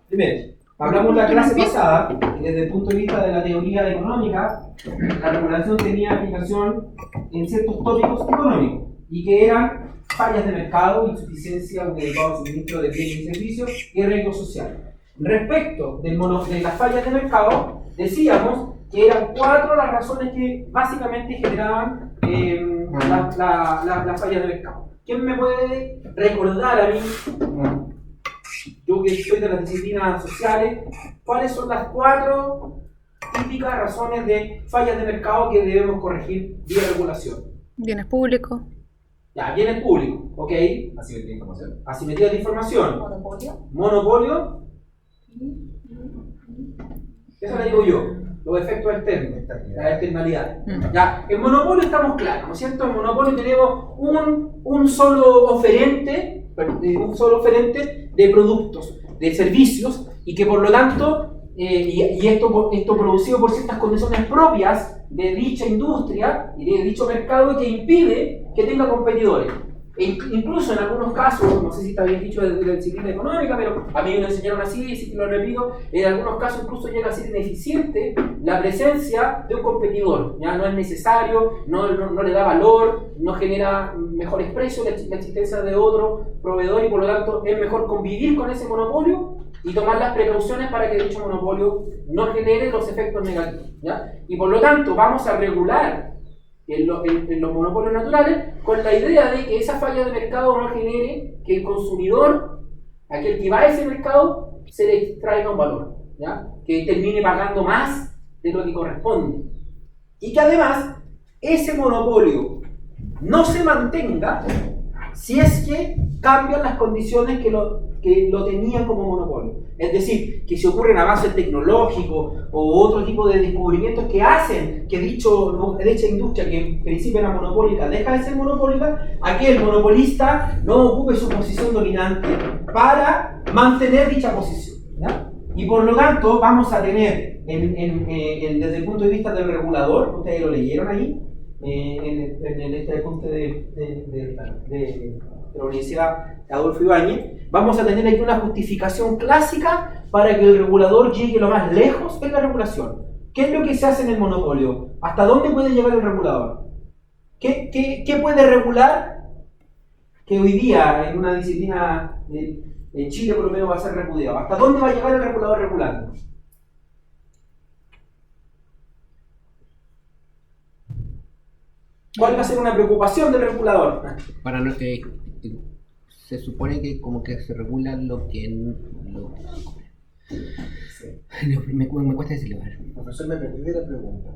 Primero, hablamos la clase pasada y desde el punto de vista de la teoría económica, la regulación tenía aplicación en ciertos tópicos económicos y que eran fallas de mercado, insuficiencia o adecuado suministro de bienes y servicios y riesgo social. Respecto de las fallas de mercado, decíamos que eran 4 las razones que básicamente generaban las fallas de mercado. ¿Quién me puede recordar a mí, yo que soy de las disciplinas sociales, cuáles son las 4 típicas razones de fallas de mercado que debemos corregir vía regulación? Bienes públicos. Ya, bienes públicos, ¿ok? Asimetría de información. Asimetría de información. Monopolio. Monopolio. Eso le digo yo, los efectos externos, la externalidad. Ya, en monopolio estamos claros, ¿no es cierto? En monopolio tenemos un solo oferente de productos, de servicios, y que por lo tanto, esto producido por ciertas condiciones propias de dicha industria y de dicho mercado que impide que tenga competidores. Incluso en algunos casos, no sé si está bien dicho de la disciplina económica, pero a mí me lo enseñaron así, si lo repito, en algunos casos incluso llega a ser ineficiente la presencia de un competidor. Ya no es necesario, no le da valor, no genera mejores precios la existencia de otro proveedor y por lo tanto es mejor convivir con ese monopolio y tomar las precauciones para que dicho monopolio no genere los efectos negativos. ¿Ya? Y por lo tanto vamos a regular en los monopolios naturales, con la idea de que esa falla de mercado no genere que el consumidor, aquel que va a ese mercado, se le traiga un valor, ¿ya? Que termine pagando más de lo que corresponde. Y que además, ese monopolio no se mantenga si es que cambian las condiciones que lo tenían como monopolio. Es decir, que si ocurren avances tecnológicos o otro tipo de descubrimientos que hacen que dicha industria que en principio era monopólica deja de ser monopólica, aquel monopolista no ocupe su posición dominante para mantener dicha posición, ¿ya? Y por lo tanto vamos a tener, desde el punto de vista del regulador, ustedes lo leyeron ahí, en este punto de la Universidad Adolfo Ibáñez, vamos a tener aquí una justificación clásica para que el regulador llegue lo más lejos en la regulación. ¿Qué es lo que se hace en el monopolio? ¿Hasta dónde puede llegar el regulador? ¿Qué puede regular que hoy día en una disciplina en Chile por lo menos va a ser repudiado? ¿Hasta dónde va a llegar el regulador regulando? ¿Cuál va a ser una preocupación del regulador? Para no que se supone que como que se regula lo que me cuesta decirlo. Profesor, me perdí de la pregunta.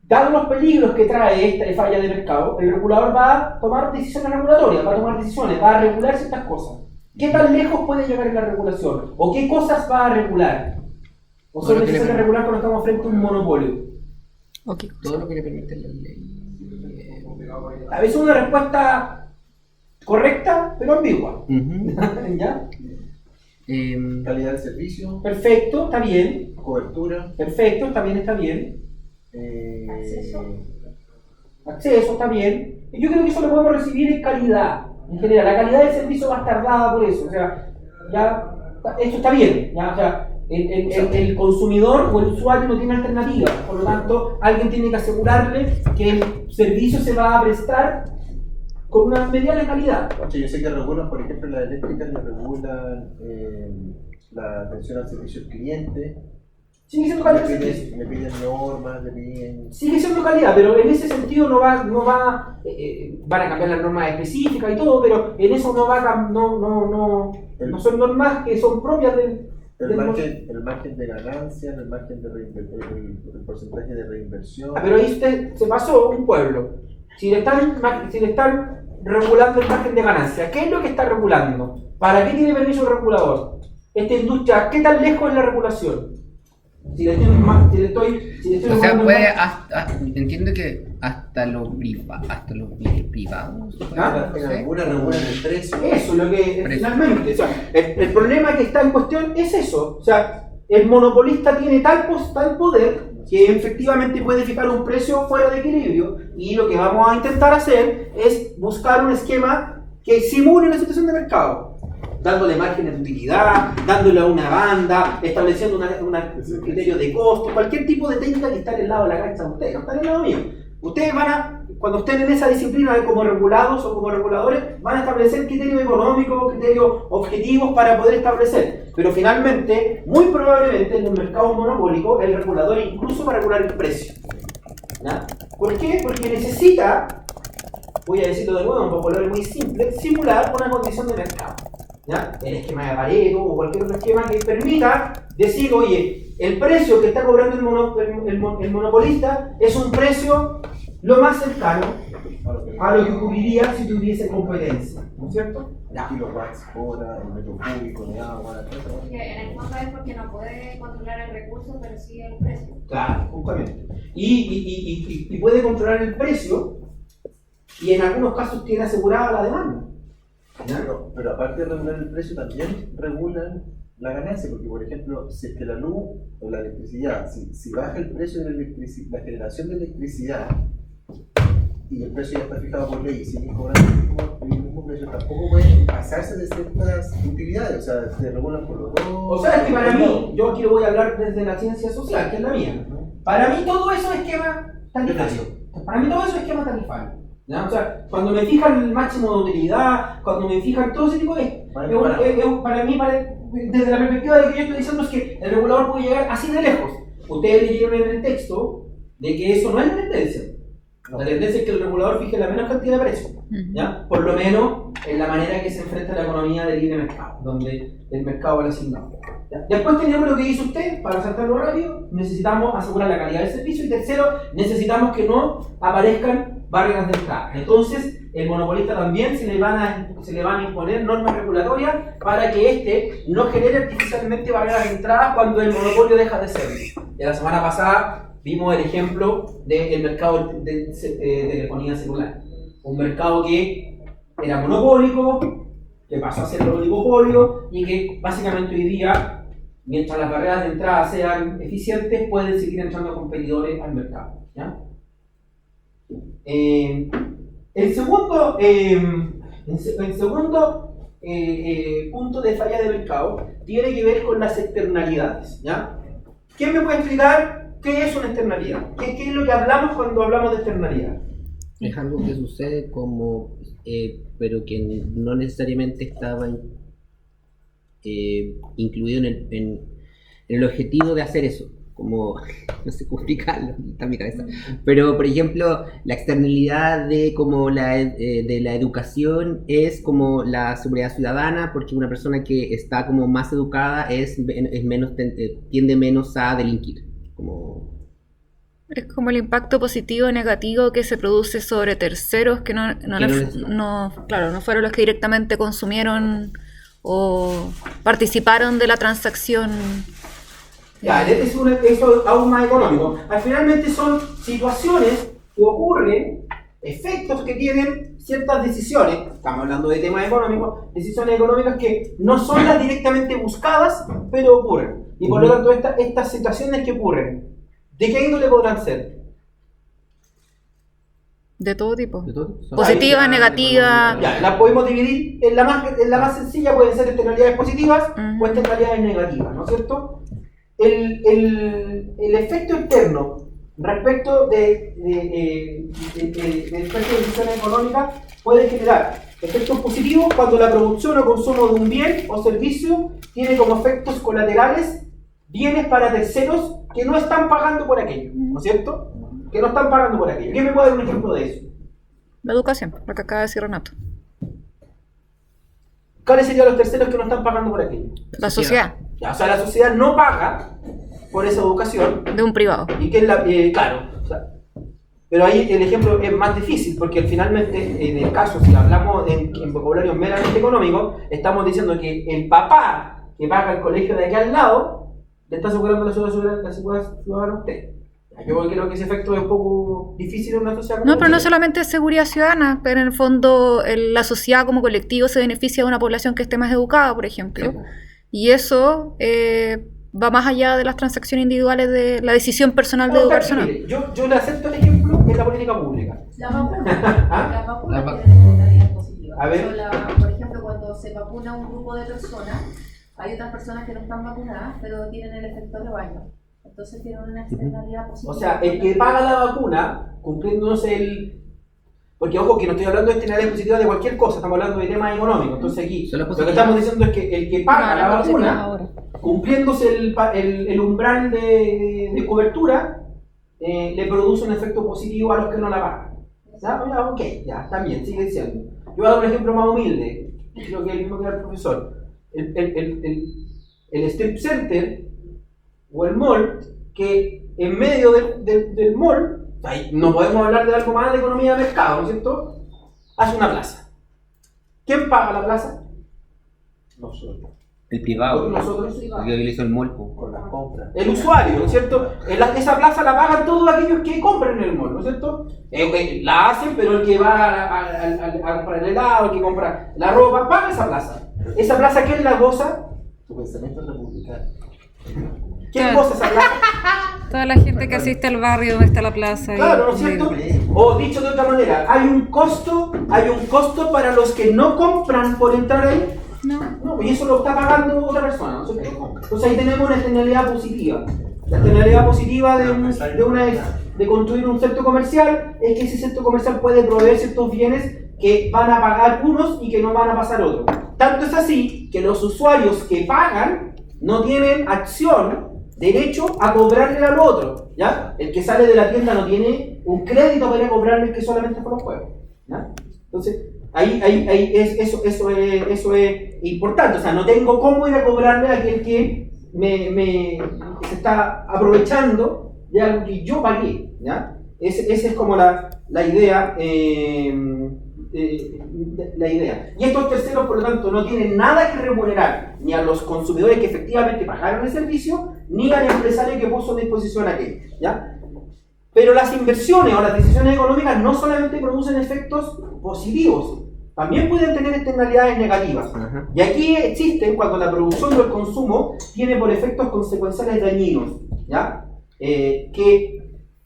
Dado los peligros que trae esta falla de mercado, el regulador va a tomar decisiones regulatorias, va a tomar decisiones, va a regular ciertas cosas. ¿Qué tan lejos puede llegar en la regulación? ¿O qué cosas va a regular? ¿O solo necesita regular cuando estamos frente a un monopolio? Okay. Todo lo que le permite la ley. A veces una respuesta correcta, pero ambigua. ¿Ya? Calidad del servicio. Perfecto, está bien. Cobertura. Perfecto, también está bien. Acceso, está bien. Y yo creo que eso lo podemos recibir en calidad. En general, la calidad del servicio va a estar dada por eso. O sea, ya, esto está bien. ¿Ya? O sea, el consumidor o el usuario no tiene alternativa, por lo tanto alguien tiene que asegurarle que el servicio se va a prestar con una mediana calidad. Oye, yo sé que regulan, por ejemplo, las eléctricas le regulan la atención al servicio al cliente. Sigue siendo calidad. Le piden normas, le piden... Sigue siendo calidad, pero en ese sentido van a cambiar las normas específicas y todo, pero en eso no son normas que son propias del... El margen de ganancia, el margen de el porcentaje de reinversión. Pero ahí usted se pasó un pueblo. Si le están regulando el margen de ganancia, ¿qué es lo que está regulando? ¿Para qué tiene permiso el regulador? Esta industria, ¿qué tan lejos es la regulación? Si le estoy o sea, puede entiendo que hasta los privados. Alguna regulan el precio. Eso es lo que finalmente. O sea, el problema que está en cuestión es eso. O sea, el monopolista tiene tal poder que efectivamente puede fijar un precio fuera de equilibrio. Y lo que vamos a intentar hacer es buscar un esquema que simule una situación de mercado. dándole márgenes de utilidad, dándole a una banda, estableciendo un criterio de costo, cualquier tipo de técnica que está en el lado de la cancha de ustedes, no está en el lado mío. Ustedes van a, cuando estén en esa disciplina como regulados o como reguladores, van a establecer criterios económicos, criterios objetivos para poder establecer. Pero finalmente, muy probablemente en los mercados monopólicos, el regulador incluso va a regular el precio. ¿Ya? ¿Por qué? Porque necesita, voy a decirlo de nuevo, un vocabulario muy simple, simular una condición de mercado. ¿Ya? El esquema de Pareto o cualquier otro esquema que permita decir, oye, el precio que está cobrando el monopolista es un precio lo más cercano a lo que ocurriría si tuviese competencia, ¿no es cierto? Kilowatts hora, el metro cúbico de agua, Porque en el fondo es porque no puede controlar el recurso, pero sí el precio. Claro, justamente. Y puede controlar el precio y en algunos casos tiene asegurada la demanda. pero aparte de regular el precio, también regulan la ganancia, porque por ejemplo, si es que la luz o la electricidad, si baja el precio de la generación de electricidad, y el precio ya está fijado por ley y siguen cobrando el mismo precio, tampoco pueden pasarse de ciertas utilidades, o sea, se regulan por los dos. O sea, es que para mí, yo aquí lo voy a hablar desde la ciencia social, que es la mía. Para mí todo eso es esquema tarifario. Para mí todo eso es esquema tarifario. ¿Ya? O sea, cuando me fijan el máximo de utilidad, cuando me fijan todo ese tipo de... Para mí, desde la perspectiva de lo que yo estoy diciendo es que el regulador puede llegar así de lejos. Ustedes leyeron en el texto de que eso no es la tendencia. La tendencia es que el regulador fije la menos cantidad de precios, ¿ya? Por lo menos en la manera en que se enfrenta la economía de libre mercado, donde el mercado es asignado. ¿Ya? Después tenemos lo que dice usted, para saltarlo rápido, necesitamos asegurar la calidad del servicio y tercero, necesitamos que no aparezcan barreras de entrada. Entonces, el monopolista también se le van a imponer normas regulatorias para que éste no genere artificialmente barreras de entrada cuando el monopolio deja de serlo. La semana pasada vimos el ejemplo del mercado de telefonía celular. Un mercado que era monopólico, que pasó a ser oligopolio y que básicamente hoy día, mientras las barreras de entrada sean eficientes, pueden seguir entrando competidores al mercado. ¿Ya? El segundo punto de falla de mercado tiene que ver con las externalidades. ¿Ya? ¿Quién me puede explicar qué es una externalidad? ¿Qué es lo que hablamos cuando hablamos de externalidad? Es algo que sucede como, pero que no necesariamente estaba incluido en el objetivo de hacer eso. Como, no sé cómo explicarlo, está en mi cabeza. Pero, por ejemplo, la externalidad de la educación es como la seguridad ciudadana, porque una persona que está como más educada tiende menos a delinquir. Es como el impacto positivo o negativo que se produce sobre terceros que no fueron los que directamente consumieron o participaron de la transacción. Ya, eso es aún más económico. Finalmente son situaciones que ocurren, efectos que tienen ciertas decisiones, estamos hablando de temas económicos, decisiones económicas que no son las directamente buscadas, pero ocurren. Y por lo tanto, estas situaciones que ocurren, ¿de qué índole podrán ser? De todo tipo. Positiva, Positiva, negativa. Ya, la podemos dividir en la más sencilla, pueden ser externalidades positivas o externalidades negativas, ¿no es cierto? El efecto externo respecto de decisiones económicas puede generar efectos positivos cuando la producción o consumo de un bien o servicio tiene como efectos colaterales bienes para terceros que no están pagando por aquello, ¿no es cierto? Que no están pagando por aquello. ¿Quién me puede dar un ejemplo de eso? La educación, lo que acaba de decir Renato. ¿Cuáles serían los terceros que no están pagando por aquello? La sociedad. Ya, o sea, la sociedad no paga por esa educación. De un privado. Y que claro, o sea, pero ahí el ejemplo es más difícil porque finalmente, en el caso, si hablamos en vocabulario meramente económico, estamos diciendo que el papá que paga el colegio de aquí al lado le está asegurando la seguridad ciudadana a usted. Yo creo que ese efecto es un poco difícil en una sociedad. No, pero no solamente es seguridad ciudadana, pero en el fondo la sociedad como colectivo se beneficia de una población que esté más educada, por ejemplo. Sí. Y eso va más allá de las transacciones individuales de la decisión personal de educación. Yo le acepto el ejemplo en la política pública. La vacuna tiene externalidades positivas. A ver. Por ejemplo, cuando se vacuna un grupo de personas, hay otras personas que no están vacunadas, pero tienen el efecto rebaño. Entonces tienen una externalidad positiva. O sea, el que paga la vacuna, cumpliéndose el... Porque ojo que no estoy hablando de externalidades positivas de cualquier cosa, estamos hablando de temas económicos. Entonces aquí lo que estamos diciendo es que el que paga la vacuna, cumpliéndose el umbral de cobertura, le produce un efecto positivo a los que no la pagan. ¿Ya? Ok, ya, está bien, sigue diciendo. Yo voy a dar un ejemplo más humilde, creo que es el mismo que el profesor. El strip center o el mall, que en medio del mall, ahí no podemos hablar de algo más de economía de mercado, ¿no es cierto? Hace una plaza. ¿Quién paga la plaza? Nosotros. El privado. Nosotros. Porque le hizo el mall. Con las compras. El usuario, ¿no es cierto? Esa plaza la pagan todos aquellos que compran en el mall, ¿no es cierto? La hacen, pero el que va a comprar el helado, el que compra la ropa, paga esa plaza. ¿Esa plaza quién la goza? Tu pensamiento es republicano. ¿Quién goza esa plaza? Toda la gente que asiste al barrio donde está la plaza. Claro, ¿no es cierto? O dicho de otra manera, hay un costo para los que no compran por entrar ahí. No, y eso lo está pagando otra persona, ¿no es cierto? Entonces ahí tenemos una externalidad positiva. La externalidad positiva de construir un centro comercial es que ese centro comercial puede proveer ciertos bienes que van a pagar unos y que no van a pasar otros. Tanto es así que los usuarios que pagan no tienen derecho a cobrarle al otro, ¿ya? El que sale de la tienda no tiene un crédito para ir a cobrarle que solamente por los juegos, ¿ya? Entonces, eso es importante, o sea, no tengo cómo ir a cobrarle a aquel que se está aprovechando de algo que yo pagué, ¿ya? Esa es como la idea. La idea. Y estos terceros, por lo tanto, no tienen nada que remunerar ni a los consumidores que efectivamente pagaron el servicio, ni al empresario que puso a disposición aquello, ¿ya? Pero las inversiones o las decisiones económicas no solamente producen efectos positivos, también pueden tener externalidades negativas. Y aquí existen cuando la producción o el consumo tiene por efectos consecuenciales dañinos, ¿ya?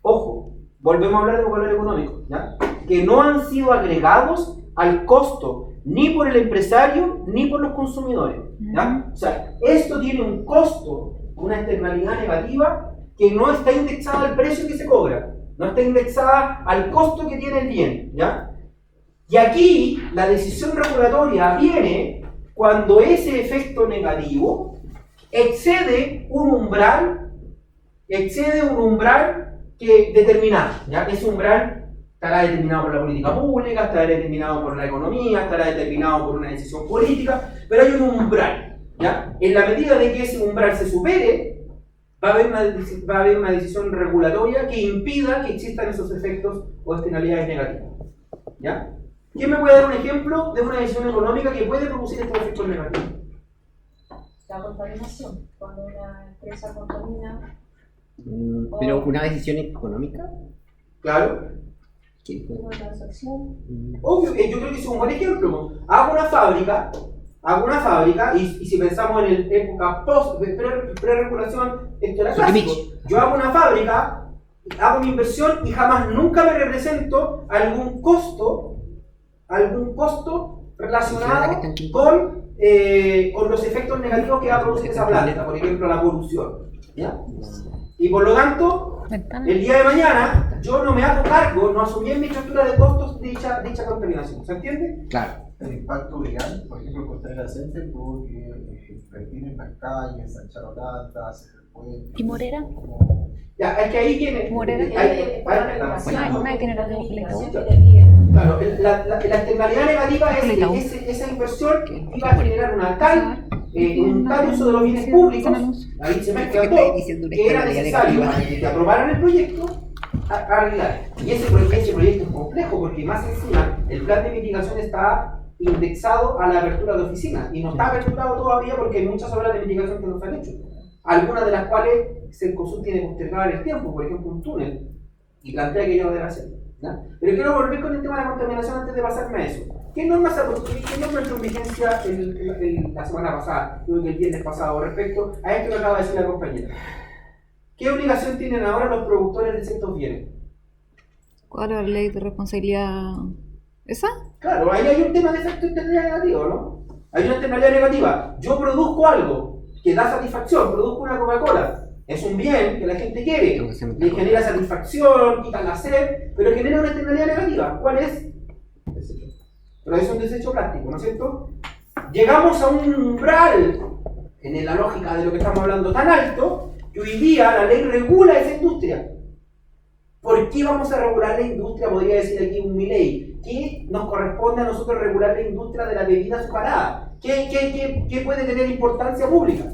Ojo, volvemos a hablar de valor económico, ¿ya? Que no han sido agregados al costo ni por el empresario ni por los consumidores, ¿ya? O sea, esto tiene un costo, una externalidad negativa que no está indexada al precio que se cobra, no está indexada al costo que tiene el bien, ¿ya? Y aquí la decisión regulatoria viene cuando ese efecto negativo excede un umbral que determinado, ¿ya? Ese umbral estará determinado por la política pública, estará determinado por la economía, estará determinado por una decisión política, pero hay un umbral, ¿ya? En la medida de que ese umbral se supere, va a haber una decisión regulatoria que impida que existan esos efectos o externalidades negativas, ¿ya? ¿Quién me puede dar un ejemplo de una decisión económica que puede producir estos efectos negativos? La contaminación, cuando una empresa contamina. Pero una decisión económica. Claro. Una transacción. Obvio, yo creo que es un buen ejemplo. Hago una fábrica y si pensamos en la época pre-regulación, esto era clásico. Yo hago una fábrica, hago mi inversión y jamás nunca me represento algún costo relacionado con los efectos negativos que va a producir esa planta, por ejemplo la polución, ¿ya? Y por lo tanto, el día de mañana yo no me hago cargo, no asumí en mi estructura de costos dicha contaminación, ¿se entiende? Claro. El impacto legal, por ejemplo, Costanera Center tuvo que invertir en las calles, ensanchar tantas, ¿Y Morera? Ya, es que ahí viene. Morera. Nadie tiene la Claro, la externalidad negativa es que esa inversión iba a generar un tal uso de los bienes públicos, ahí se mezcla todo, que era necesario para que aprobaran el proyecto, arreglar. Y ese proyecto es complejo porque más encima el plan de mitigación está indexado a la apertura de oficinas y no está aperturado todavía porque hay muchas obras de mitigación que no se han hecho. Algunas de las cuales Cencosud tiene postergado en el tiempo, por ejemplo un túnel, y plantea que ya lo debe hacer, ¿no? Pero quiero volver con el tema de la contaminación antes de pasarme a eso. ¿Qué normas entró en vigencia la semana pasada, creo que el viernes pasado, respecto a esto que acaba de decir la compañera? ¿Qué obligación tienen ahora los productores de ciertos bienes? ¿Cuál es la ley de responsabilidad? ¿Esa? Claro, ahí hay un tema de efecto externalidad negativo, ¿no? Hay una externalidad negativa. Yo produzco algo que da satisfacción, produzco una Coca-Cola. Es un bien que la gente quiere, le genera satisfacción, quita la sed, pero genera una externalidad negativa. ¿Cuál es? Pero es un desecho plástico, ¿no es cierto? Llegamos a un umbral, en la lógica de lo que estamos hablando, tan alto, que hoy día la ley regula esa industria. ¿Por qué vamos a regular la industria? Podría decir aquí un Milei. ¿Qué nos corresponde a nosotros regular la industria de la bebida azucarada? ¿Qué puede tener importancia pública?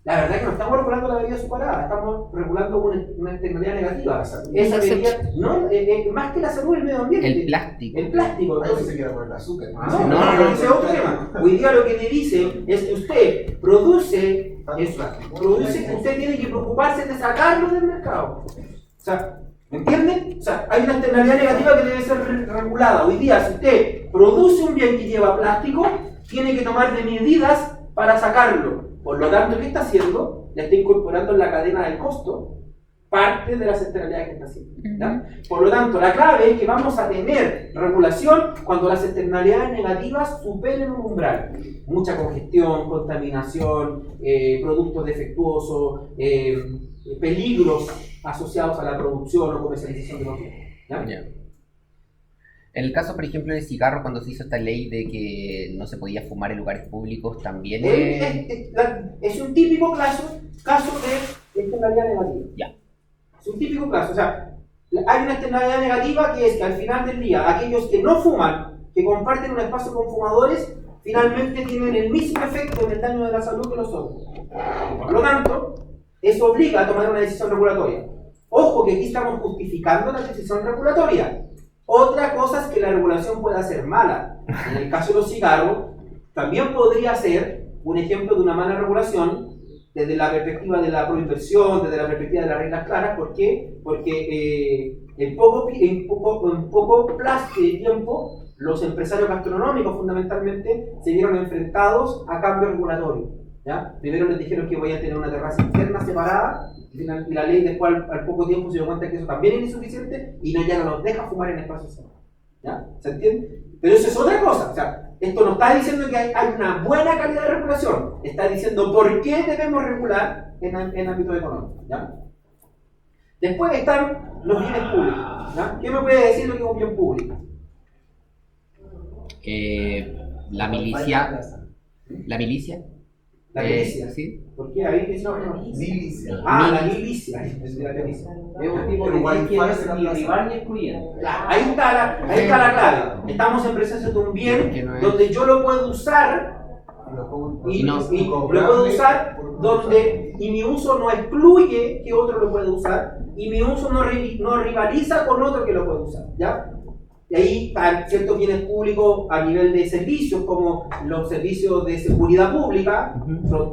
La verdad es que no estamos regulando la bebida azucarada, estamos regulando una externalidad negativa. Esa bebida, no, más que la salud del medio ambiente. El plástico. El plástico. Entonces se queda por el azúcar. No, ese es otro tema. Hoy día lo que le dicen es que usted produce eso, usted tiene que preocuparse de sacarlo del mercado. O sea, ¿me entienden? O sea, hay una externalidad negativa que debe ser regulada. Hoy día, si usted produce un bien que lleva plástico, tiene que tomar medidas para sacarlo. Por lo tanto, ¿qué está haciendo? Ya está incorporando en la cadena del costo parte de las externalidades que está haciendo. ¿Ya? Por lo tanto, la clave es que vamos a tener regulación cuando las externalidades negativas superen un umbral. Mucha congestión, contaminación, productos defectuosos, peligros asociados a la producción o comercialización de los bienes. ¿Ya? Yeah. En el caso, por ejemplo, del cigarro, cuando se hizo esta ley de que no se podía fumar en lugares públicos, también es un típico caso de externalidad negativa. Ya. Es un típico caso. O sea, hay una externalidad negativa que es que al final del día, aquellos que no fuman, que comparten un espacio con fumadores, finalmente tienen el mismo efecto en el daño de la salud que los otros. Por lo tanto, eso obliga a tomar una decisión regulatoria. Ojo que aquí estamos justificando la decisión regulatoria. Otra cosa es que la regulación pueda ser mala. En el caso de los cigarros, también podría ser un ejemplo de una mala regulación desde la perspectiva de la proinversión, desde la perspectiva de las reglas claras. ¿Por qué? Porque en poco plazo de tiempo, los empresarios gastronómicos fundamentalmente se vieron enfrentados a cambios regulatorios. ¿Ya? Primero les dijeron que voy a tener una terraza interna separada, y la ley después al poco tiempo se dio cuenta que eso también es insuficiente y ya no nos deja fumar en espacios cerrados. ¿Ya? ¿Se entiende? Pero eso es otra cosa. O sea, esto no está diciendo que hay una buena calidad de regulación, está diciendo por qué debemos regular en ámbito económico. ¿Ya? Después están los bienes públicos. ¿Ya? ¿Qué me puede decir lo que es un bien público? La milicia. ¿La milicia? La milicia. ¿Sí? ¿Por qué? Ahí es Milicia. la milicia. Es la milicia. Es un tipo de ley que no es ni rival ni excluyente. Ahí está la clave. Estamos en presencia de un bien donde yo lo puedo usar y lo puedo usar donde y mi uso no excluye que otro lo pueda usar y mi uso no rivaliza con otro que lo puede usar. ¿Ya? Y ahí están ciertos bienes públicos a nivel de servicios, como los servicios de seguridad pública,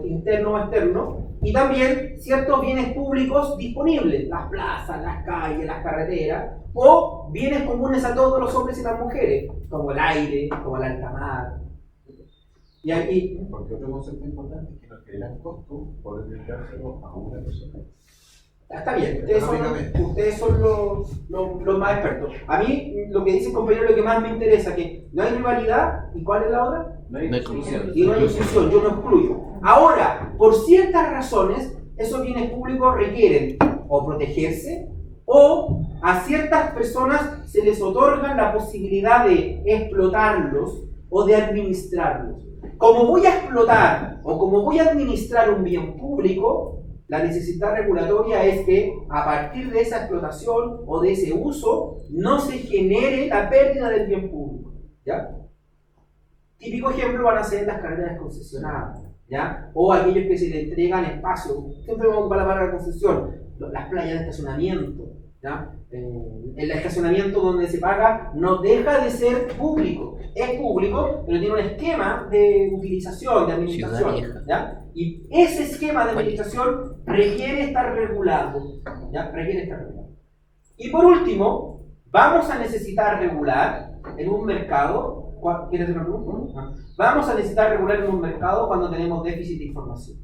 interno o externo, y también ciertos bienes públicos disponibles, las plazas, las calles, las carreteras, o bienes comunes a todos los hombres y las mujeres, como el aire, como la alta mar. Y aquí... Porque otro concepto importante es que no generan costo por dedicárselo a una persona. Está bien, ustedes son los más expertos. A mí, lo que dice el compañero, lo que más me interesa, que no hay rivalidad, ¿y cuál es la otra? No hay exclusión. Y no hay exclusión, yo no excluyo. Ahora, por ciertas razones, esos bienes públicos requieren o protegerse, o a ciertas personas se les otorga la posibilidad de explotarlos o de administrarlos. Como voy a explotar o como voy a administrar un bien público, la necesidad regulatoria es que a partir de esa explotación o de ese uso no se genere la pérdida del bien público. ¿Ya? Típico ejemplo van a ser las carreteras concesionadas, ¿ya? O aquellos que se le entregan espacios. Siempre vamos a ocupar la palabra concesión, las playas de estacionamiento. ¿Ya? El estacionamiento donde se paga no deja de ser público, es público, pero tiene un esquema de utilización, de administración, ¿ya? Y ese esquema de administración requiere estar regulado, ¿ya? Requiere estar regulado. Y por último, vamos a necesitar regular en un mercado. ¿Quieres hacer una pregunta? Vamos a necesitar regular en un mercado cuando tenemos déficit de información.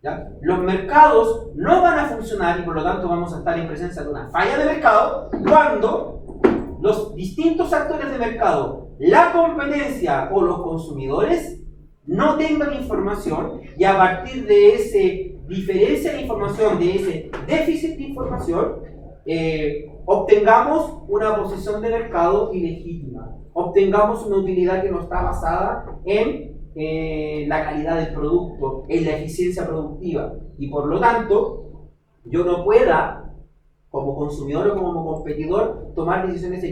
¿Ya? Los mercados no van a funcionar y por lo tanto vamos a estar en presencia de una falla de mercado cuando los distintos actores de mercado, la competencia o los consumidores no tengan información y a partir de esa diferencia de información, de ese déficit de información, obtengamos una posición de mercado ilegítima, obtengamos una utilidad que no está basada en la calidad del producto, en la eficiencia productiva, y por lo tanto yo no pueda como consumidor o como competidor tomar decisiones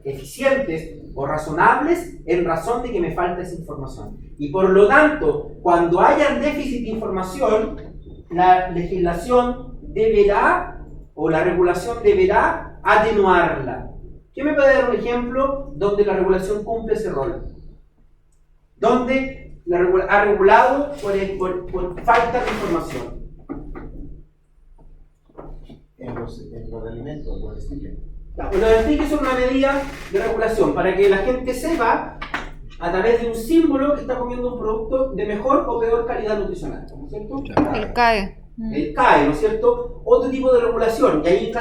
eficientes o razonables en razón de que me falta esa información. Y por lo tanto, cuando haya déficit de información, la legislación deberá, o la regulación deberá atenuarla. ¿Quién me puede dar un ejemplo donde la regulación cumple ese rol? Donde ha regulado por falta de información. En los alimentos, los stickers. Los stickers son una medida de regulación para que la gente sepa a través de un símbolo que está comiendo un producto de mejor o peor calidad nutricional, ¿no es cierto? El CAE. El CAE, ¿no es cierto? Otro tipo de regulación, y ahí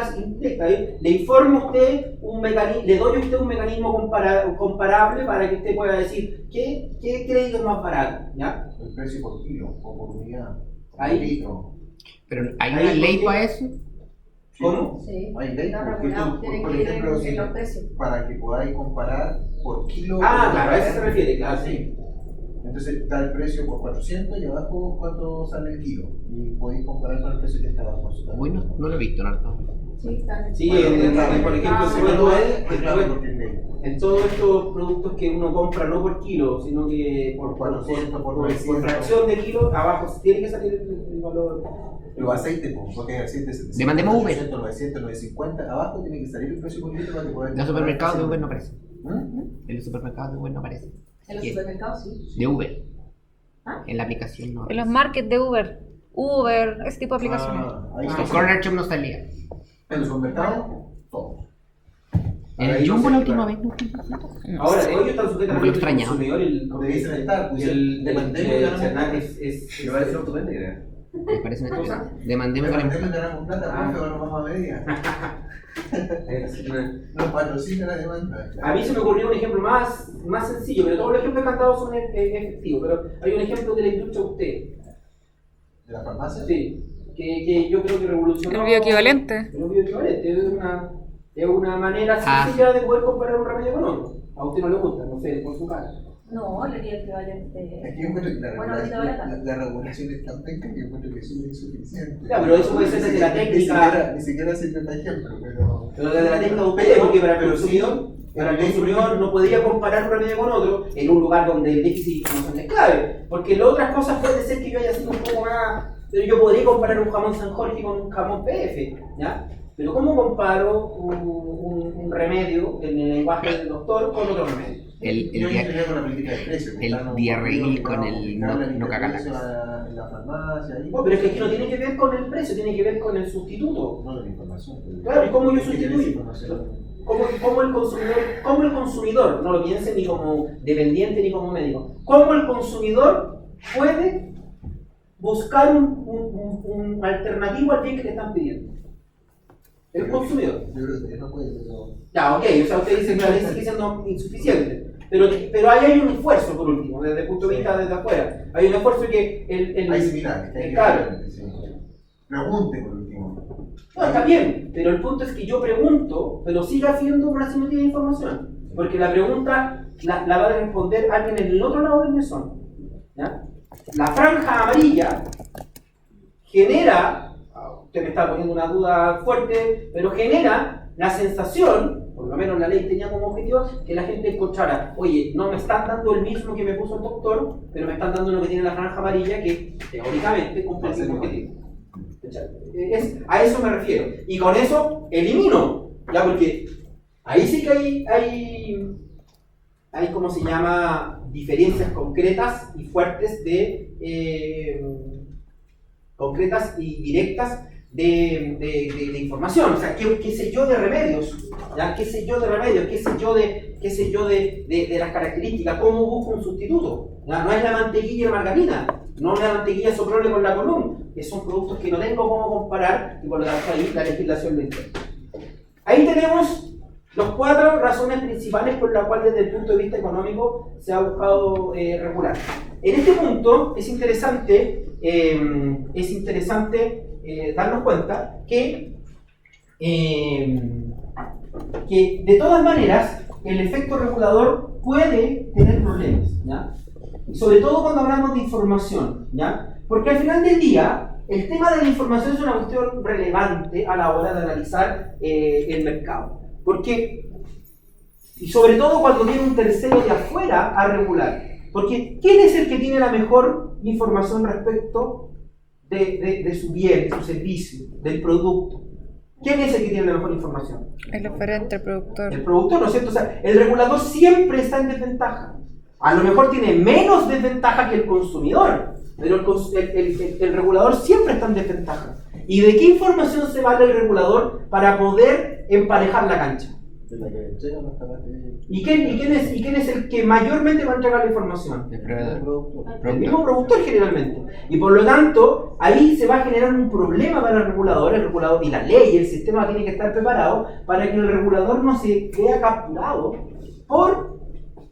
le informo a usted un mecanismo, le doy a usted un mecanismo comparable para que usted pueda decir qué crédito es más barato, ¿ya? El precio por kilo o por unidad. Ahí. Litro. Pero ¿hay una ley para eso? ¿Cómo? Sí, Hay ley, está porque regulado, tú, tiene por que ir ejemplo, en los precios. para que podáis comparar por kilo. Ah, claro, a eso se refiere, claro, sí. Sí. Entonces está el precio por 400 y abajo cuánto sale el kilo. Y podéis comparar con el precio que está abajo. Bueno, no lo he visto, no. Sí, está en Sí, Bueno, por ejemplo, Ah, sobre todo claro, porque es ley. en todos estos productos que uno compra no por kilo, sino que por 400, por por 900. fracción de kilo, abajo tiene que salir el valor. Los aceites, porque hay aceites 700, Demandemos Uber. 800, 900, 950, abajo tiene que salir el precio por litro para que podáis. En los supermercados de Uber no aparece. ¿Mm? En los supermercados de Uber no aparece. En los supermercados, sí. De Uber. ¿Ah? En la aplicación no. En los markets de Uber, ese tipo de aplicaciones. Ahí En está. Corner Shop no salía. En los supermercados, todo. En Ahí el no Jumbo sé, la última claro. vez. No. Ahora, ellos están sujetos Como al lo extrañaba. consumidor y Debéis estar, pues el demandemos y ganamos plata. es va a decir automática. Me parece una cosa. Demandeme con Demandemos y el. ganamos plata, profe, ahora nos vamos a media. Nos patrocina la demanda. A mí se me ocurrió un ejemplo más sencillo, pero todos los ejemplos cantados son efectivos, pero hay un ejemplo de la industria usted. ¿De la farmacia? Sí, que yo creo que revolucionó. El bioequivalente. El bioequivalente es una manera sencilla de poder comparar un remedio con otro. A usted no le gusta, no sé, por su cara. No, le di el equivalente. Es que yo encuentro que Bueno, ahorita barata. la regulación es tan penca que yo encuentro que es súper insuficiente. Ya, pero eso puede ser desde la técnica. Ni siquiera sirve para ejemplo, pero. Pero desde la técnica de usted, porque para el consumidor no podría comparar un remedio con otro en un lugar donde el déficit de información es clave. Porque las otras cosas puede ser que yo haya sido un poco más. Pero yo podría comparar un jamón San Jorge con un jamón PF, ¿ya? Pero ¿cómo comparo un remedio en el lenguaje del doctor con otro remedio? Yo entraría con la política de precios. el diarreíl con el no cagar la casa. En la farmacia. Ahí. No, pero es que aquí no tiene que ver con el precio, tiene que ver con el sustituto. No, la información. Claro, ¿y cómo yo Es que tienes sustituyo? información. ¿Cómo el consumidor, no lo piense ni como dependiente ni como médico, cómo el consumidor puede buscar un alternativo al bien que le están pidiendo? El consumidor. Yo creo que no puede, pero. Ya, ok, o sea, usted dice que la ley sigue siendo insuficiente. Pero ahí hay un esfuerzo, por último, desde el punto de vista desde afuera. Hay un esfuerzo que Hay similares. claro. Sí. Pregunte por último. No, está bien, pero el punto es que yo pregunto, pero siga haciendo una asimetría de información. Porque la pregunta la va a responder alguien en el otro lado del mesón. ¿Ya? La franja amarilla genera, usted me está poniendo una duda fuerte, pero genera la sensación, por lo menos la ley tenía como objetivo, que la gente encontrara, oye, no me están dando el mismo que me puso el doctor, pero me están dando lo que tiene la franja amarilla, que teóricamente cumple el mismo objetivo. A eso me refiero. Y con eso elimino, ¿ya? Porque ahí sí que hay ¿cómo se llama? Diferencias concretas y fuertes concretas y directas de información. O sea, ¿qué sé yo de remedios? ¿Ya? ¿Qué sé yo de remedios? ¿Qué sé yo de las características? ¿Cómo busco un sustituto? ¿Ya? No es la mantequilla y la margarina, no es la mantequilla soprole con la columna, que son productos que no tengo cómo comparar y por lo tanto ahí la legislación lo entiende. Ahí tenemos Las 4 razones principales por las cuales desde el punto de vista económico se ha buscado regular. En este punto es interesante darnos cuenta que de todas maneras el efecto regulador puede tener problemas, ¿ya? Sobre todo cuando hablamos de información, ¿ya? Porque al final del día el tema de la información es una cuestión relevante a la hora de analizar el mercado. Porque, y sobre todo cuando viene un tercero de afuera a regular, porque ¿quién es el que tiene la mejor información respecto de su bien, de su servicio, del producto? ¿Quién es el que tiene la mejor información? El oferente, el productor. El productor, ¿no es cierto? O sea, el regulador siempre está en desventaja. A lo mejor tiene menos desventaja que el consumidor, pero el regulador siempre está en desventaja. ¿Y de qué información se vale el regulador para poder emparejar la cancha? ¿Y quién es el que mayormente va a entregar la información? El proveedor. El mismo productor generalmente. Y por lo tanto, ahí se va a generar un problema para el regulador y la ley, el sistema tiene que estar preparado para que el regulador no se vea capturado por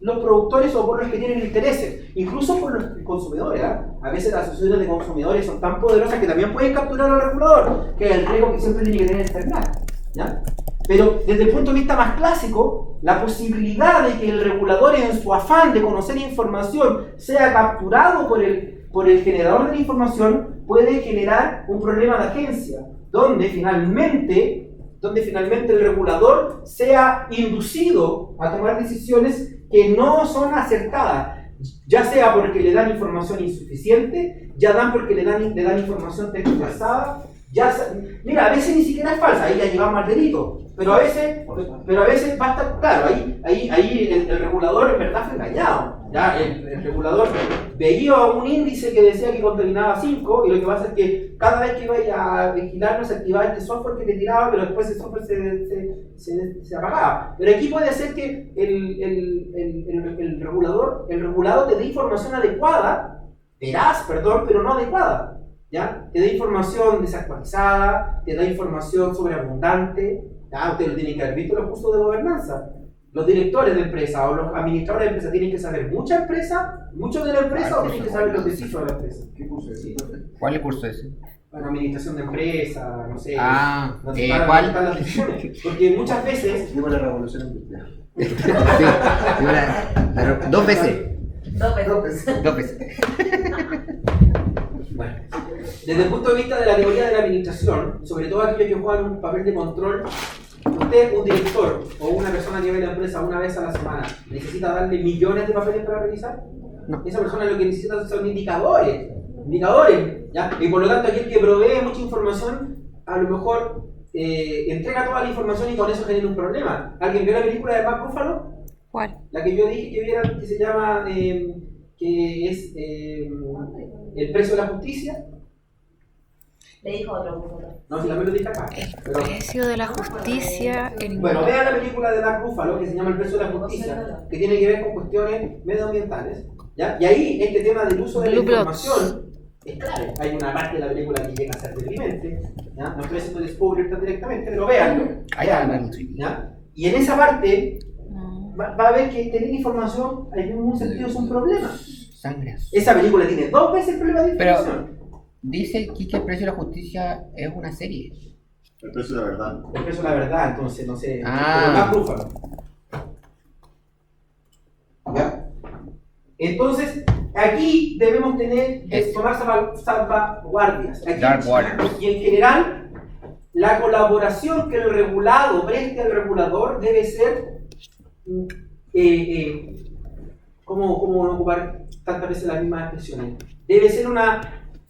los productores o por los que tienen intereses, incluso por los consumidores. A veces las asociaciones de consumidores son tan poderosas que también pueden capturar al regulador, que es el riesgo que siempre tiene que tener el FERNAC, ¿ya? Pero desde el punto de vista más clásico, la posibilidad de que el regulador en su afán de conocer información sea capturado por el generador de la información puede generar un problema de agencia, donde finalmente el regulador sea inducido a tomar decisiones que no son acertadas, ya sea porque le dan información insuficiente, ya dan porque le dan información tergiversada, mira, a veces ni siquiera es falsa, ahí ya llevamos al delito, pero a veces basta, claro, ahí el regulador en verdad fue engañado, ya el regulador veía un índice que decía que contaminaba 5 y lo que pasa es que cada vez que iba a vigilarlo se activaba este software que te tiraba, pero después el software se apagaba. Pero aquí puede ser que el regulador te dé información adecuada, veraz, perdón, pero no adecuada. ¿Ya? Te da información desactualizada, te da información sobreabundante. ¿Ya? Ustedes lo tienen que haber visto en los cursos de gobernanza. Los directores de empresa o los administradores de empresa tienen que saber mucho de la empresa o tienen que saber los decisos de la empresa. ¿Qué curso es ese? ¿Cuál es el curso ese? Bueno, administración de empresa, no sé. ¿Cuál? Están las decisiones. Porque muchas veces. Lleva la revolución industrial. Sí, 2 veces. 2 veces. Bueno, desde el punto de vista de la teoría de la administración, sobre todo aquellos que juegan un papel de control, usted, un director o una persona que lleva la empresa una vez a la semana, ¿necesita darle millones de papeles para revisar? No. Esa persona lo que necesita son indicadores, ¿ya? Y por lo tanto aquel que provee mucha información, a lo mejor entrega toda la información y con eso genera un problema. ¿Alguien vio la película de Mark Ruffalo? ¿Cuál? La que yo dije que vieran, que se llama, que es El precio de la justicia. Le dijo otro. No, si también lo dije acá. El precio de la justicia. Bueno, vean la película de Mark Ruffalo que se llama El precio de la justicia, que tiene que ver con cuestiones medioambientales, ¿ya? Y ahí este tema del uso de la información es clave. Hay una parte de la película que llega a ser deprimente, ¿ya? No estoy haciendo el spoiler directamente, pero véanlo. ¿Ya? Y en esa parte va a ver que tener información en ningún sentido es un problema. Esa película tiene 2 veces el problema de información. Pero dice el Kike, El precio de la justicia es una serie. El precio de la verdad. El precio de la verdad, entonces, no sé. Ah. Más Rúfalo. ¿Ya? Entonces, aquí debemos tomar salvaguardias. Dark Waters. Y en general, la colaboración que el regulado preste al regulador debe ser. ¿Cómo no ocupar tantas veces las mismas expresiones? Debe ser una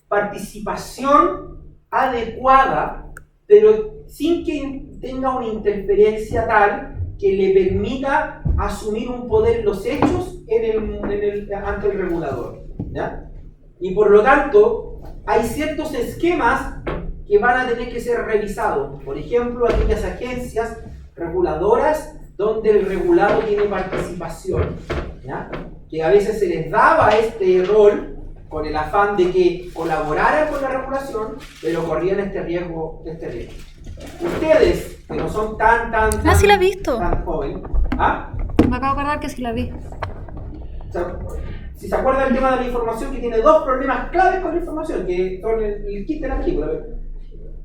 participación adecuada, pero sin que tenga una interferencia tal que le permita asumir un poder en los hechos ante el regulador, ¿ya? Y por lo tanto, hay ciertos esquemas que van a tener que ser revisados. Por ejemplo, aquellas agencias reguladoras donde el regulado tiene participación, ¿ya? Que a veces se les daba este rol con el afán de que colaboraran con la regulación, pero corrían este riesgo. Ustedes, que no son tan sí la he visto. tan jóvenes, ¿ah? Me acabo de acordar que sí la vi. O sea, si se acuerdan del tema de la información, que tiene dos problemas claves con la información, que son el kit de la película.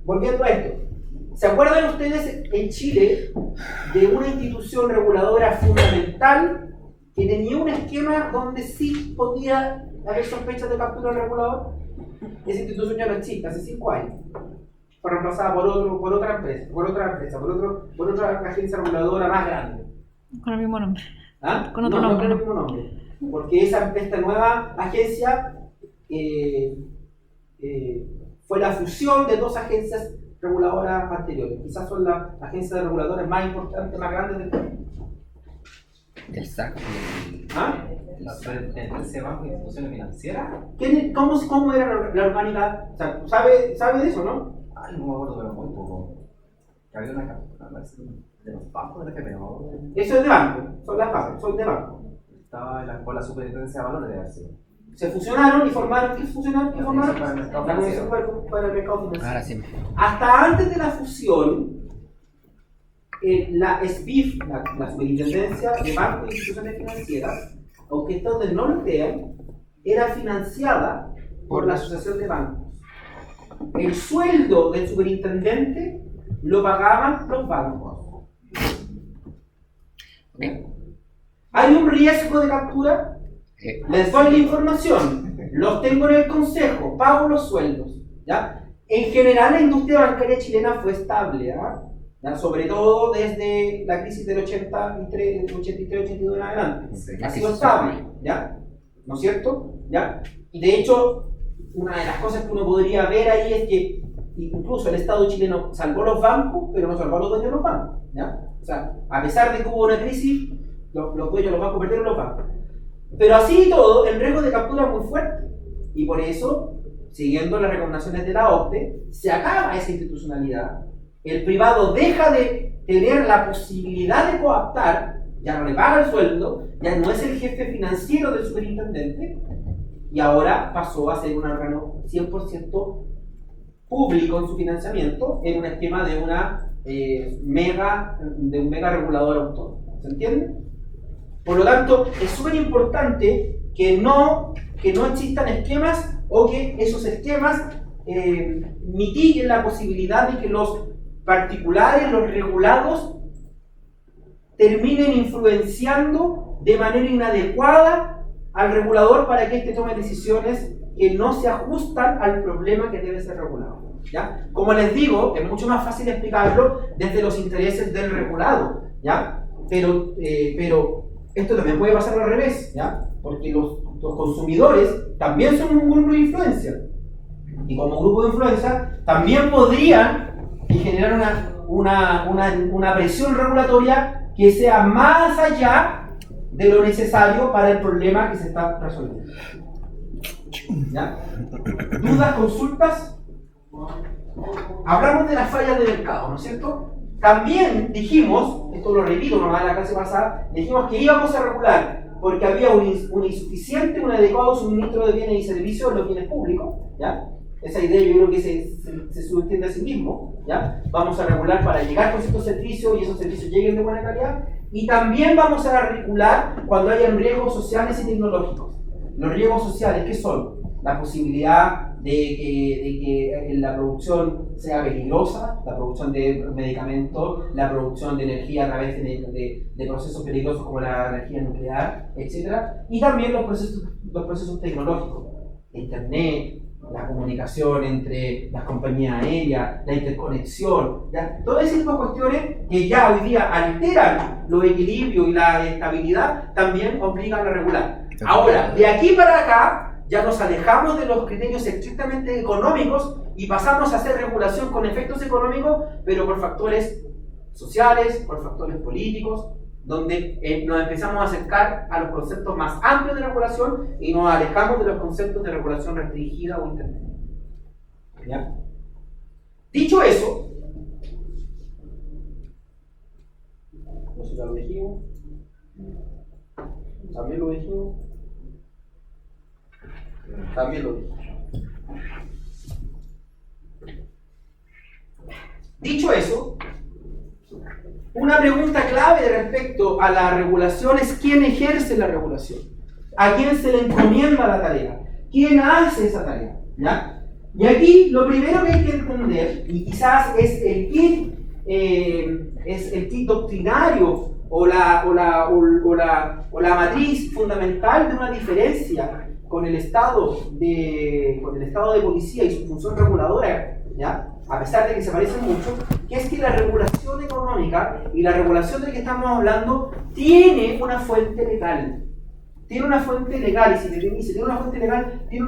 Volviendo a esto, ¿se acuerdan ustedes en Chile de una institución reguladora fundamental que tenía un esquema donde sí podía haber sospechas de captura del regulador? Esa institución ya no existe, hace 5 años. Fue reemplazada por otra empresa, por otra agencia reguladora más grande. Con el mismo nombre. ¿Ah? Con otro No, nombre. con el mismo nombre. Porque esta nueva agencia fue la fusión de dos agencias reguladoras anteriores. Quizás son las agencias reguladoras más importantes, más grandes del país. El SAC. ¿Ah? La Superintendencia de Bancos e Instituciones Financieras. ¿Cómo era la orgánica? O sea, ¿sabe de eso, no? Ay, no me acuerdo, pero muy poco. Que había una de los bancos del FP, ¿no? Eso es de banco, son las bancos, son de banco. Estaba con la Superintendencia de Valores de haber sido. Se fusionaron y formaron, ¿qué fusionaron? ¿Qué formaron? Para el mercado La Comisión financiero. para el Mercado Financiero. Ahora sí. Hasta antes de la fusión, la SBIF, la Superintendencia de Bancos e Instituciones Financieras, aunque ustedes no lo crean, era financiada por la Asociación de Bancos. El sueldo del superintendente lo pagaban los bancos. ¿Hay un riesgo de captura? Les doy la información, los tengo en el consejo, pago los sueldos. ¿Ya? En general, la industria bancaria chilena fue estable, ¿ya? Sobre todo desde la crisis del 83-82 en adelante. Ha sido estable, ¿ya? ¿No es cierto? ¿Ya? Y de hecho, una de las cosas que uno podría ver ahí es que incluso el Estado chileno salvó los bancos, pero no salvó a los dueños de los bancos, ¿ya? O sea, a pesar de que hubo una crisis, los dueños de los bancos perdieron los bancos. Pero así y todo, el riesgo de captura es muy fuerte. Y por eso, siguiendo las recomendaciones de la OCDE, se acaba esa institucionalidad. El privado deja de tener la posibilidad de coaptar, ya no le paga el sueldo, ya no es el jefe financiero del superintendente, y ahora pasó a ser un órgano 100% público en su financiamiento, en un esquema de un mega regulador autónomo. ¿Se entiende? Por lo tanto, es súper importante que no existan esquemas o que esos esquemas mitiguen la posibilidad de que los particulares, los regulados, terminen influenciando de manera inadecuada al regulador para que éste tome decisiones que no se ajustan al problema que debe ser regulado. ¿Ya? Como les digo, es mucho más fácil explicarlo desde los intereses del regulado, ¿ya? Pero esto también puede pasar al revés, ¿ya? Porque los consumidores también son un grupo de influencia. Y como grupo de influencia también podrían generar una presión regulatoria que sea más allá de lo necesario para el problema que se está resolviendo. ¿Ya? ¿Dudas, consultas? Hablamos de las fallas de mercado, ¿no es cierto? También dijimos, esto lo repito nomás en la clase pasada, dijimos que íbamos a regular porque había un insuficiente, un adecuado suministro de bienes y servicios en los bienes públicos, ¿ya? Esa idea yo creo que se subentiende a sí mismo, ¿ya? Vamos a regular para llegar con ciertos servicios y esos servicios lleguen de buena calidad, y también vamos a regular cuando hayan riesgos sociales y tecnológicos. Los riesgos sociales, ¿qué son? La posibilidad de que la producción sea peligrosa, la producción de medicamentos, la producción de energía a través de procesos peligrosos como la energía nuclear, etc. Y también los procesos tecnológicos, Internet, la comunicación entre las compañías aéreas, la interconexión, ¿ya? Todo ese tipo de cuestiones que ya hoy día alteran los equilibrios y la estabilidad, también obligan a regular. Ahora, de aquí para acá, ya nos alejamos de los criterios estrictamente económicos y pasamos a hacer regulación con efectos económicos, pero por factores sociales, por factores políticos, donde nos empezamos a acercar a los conceptos más amplios de regulación y nos alejamos de los conceptos de regulación restringida o intermedia. ¿Ya? Dicho eso, nosotros ya lo dijimos, también lo dijimos, también lo dijimos. Dicho eso, una pregunta clave respecto a la regulación es quién ejerce la regulación, a quién se le encomienda la tarea, quién hace esa tarea, ¿ya? Y aquí lo primero que hay que entender, y quizás es el kit doctrinario o la matriz fundamental de una diferencia con el estado de policía y su función reguladora, ¿ya? A pesar de que se parecen mucho, que es que la regulación económica y la regulación de la que estamos hablando tiene una fuente legal. Tiene una fuente legal, y si tiene una fuente legal, tiene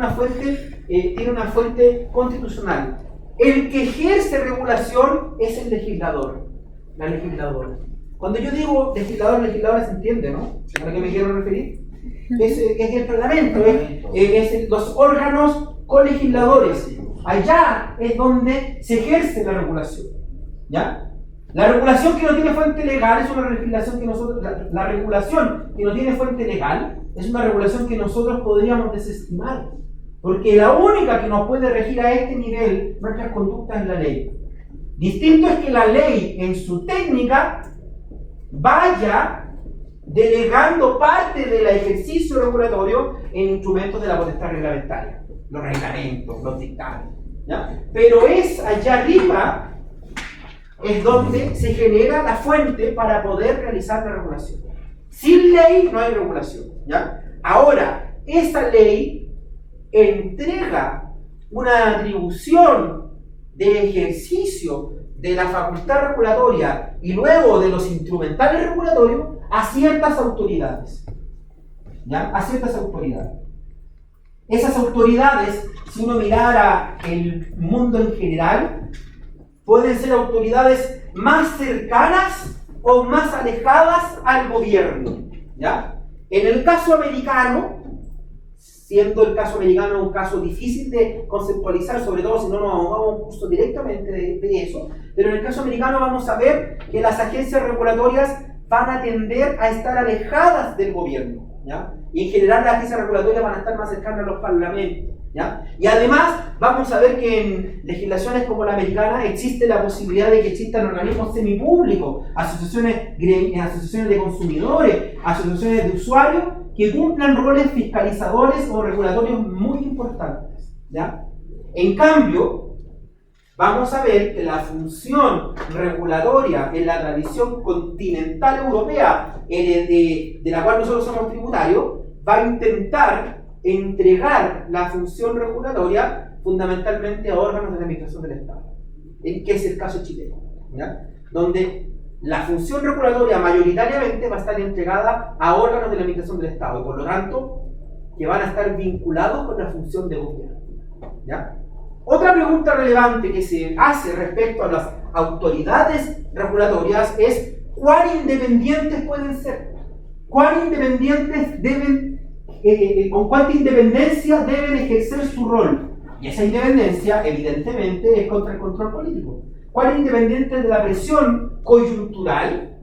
una fuente constitucional. El que ejerce regulación es el legislador, la legisladora. Cuando yo digo legisladora se entiende, ¿no? ¿A qué me quiero referir? Es el Parlamento, es los órganos colegisladores. Allá es donde se ejerce la regulación, ¿ya? La regulación que no tiene fuente legal es una regulación que nosotros, la regulación que no tiene fuente legal es una regulación que nosotros podríamos desestimar, porque la única que nos puede regir a este nivel nuestras conductas es la ley. Distinto es que la ley en su técnica vaya delegando parte del ejercicio regulatorio en instrumentos de la potestad reglamentaria, los reglamentos, los dictámenes, ¿ya? Pero es allá arriba es donde se genera la fuente para poder realizar la regulación. Sin ley no hay regulación, ¿ya? Ahora, esta ley entrega una atribución de ejercicio de la facultad regulatoria y luego de los instrumentales regulatorios a ciertas autoridades, ¿ya? A ciertas autoridades. Esas autoridades, si uno mirara el mundo en general, pueden ser autoridades más cercanas o más alejadas al gobierno, ¿ya? En el caso americano, siendo el caso americano un caso difícil de conceptualizar, sobre todo si no nos ahogamos un curso directamente de eso, pero en el caso americano vamos a ver que las agencias regulatorias van a tender a estar alejadas del gobierno, ¿ya? Y en general las agencias regulatorias van a estar más cercanas a los parlamentos, ¿ya? Y además vamos a ver que en legislaciones como la americana existe la posibilidad de que existan organismos semipúblicos, asociaciones de consumidores, asociaciones de usuarios que cumplan roles fiscalizadores o regulatorios muy importantes, ¿ya? En cambio, vamos a ver que la función regulatoria en la tradición continental europea, de la cual nosotros somos tributarios, va a intentar entregar la función regulatoria fundamentalmente a órganos de la administración del Estado, que es el caso chileno, ¿ya? Donde la función regulatoria mayoritariamente va a estar entregada a órganos de la administración del Estado y por lo tanto que van a estar vinculados con la función de gobierno, ¿ya? Otra pregunta relevante que se hace respecto a las autoridades regulatorias es ¿cuán independientes pueden ser? ¿Cuán independientes con cuánta independencia deben ejercer su rol? Y esa independencia, evidentemente, es contra el control político. ¿Cuán independientes de la presión coyuntural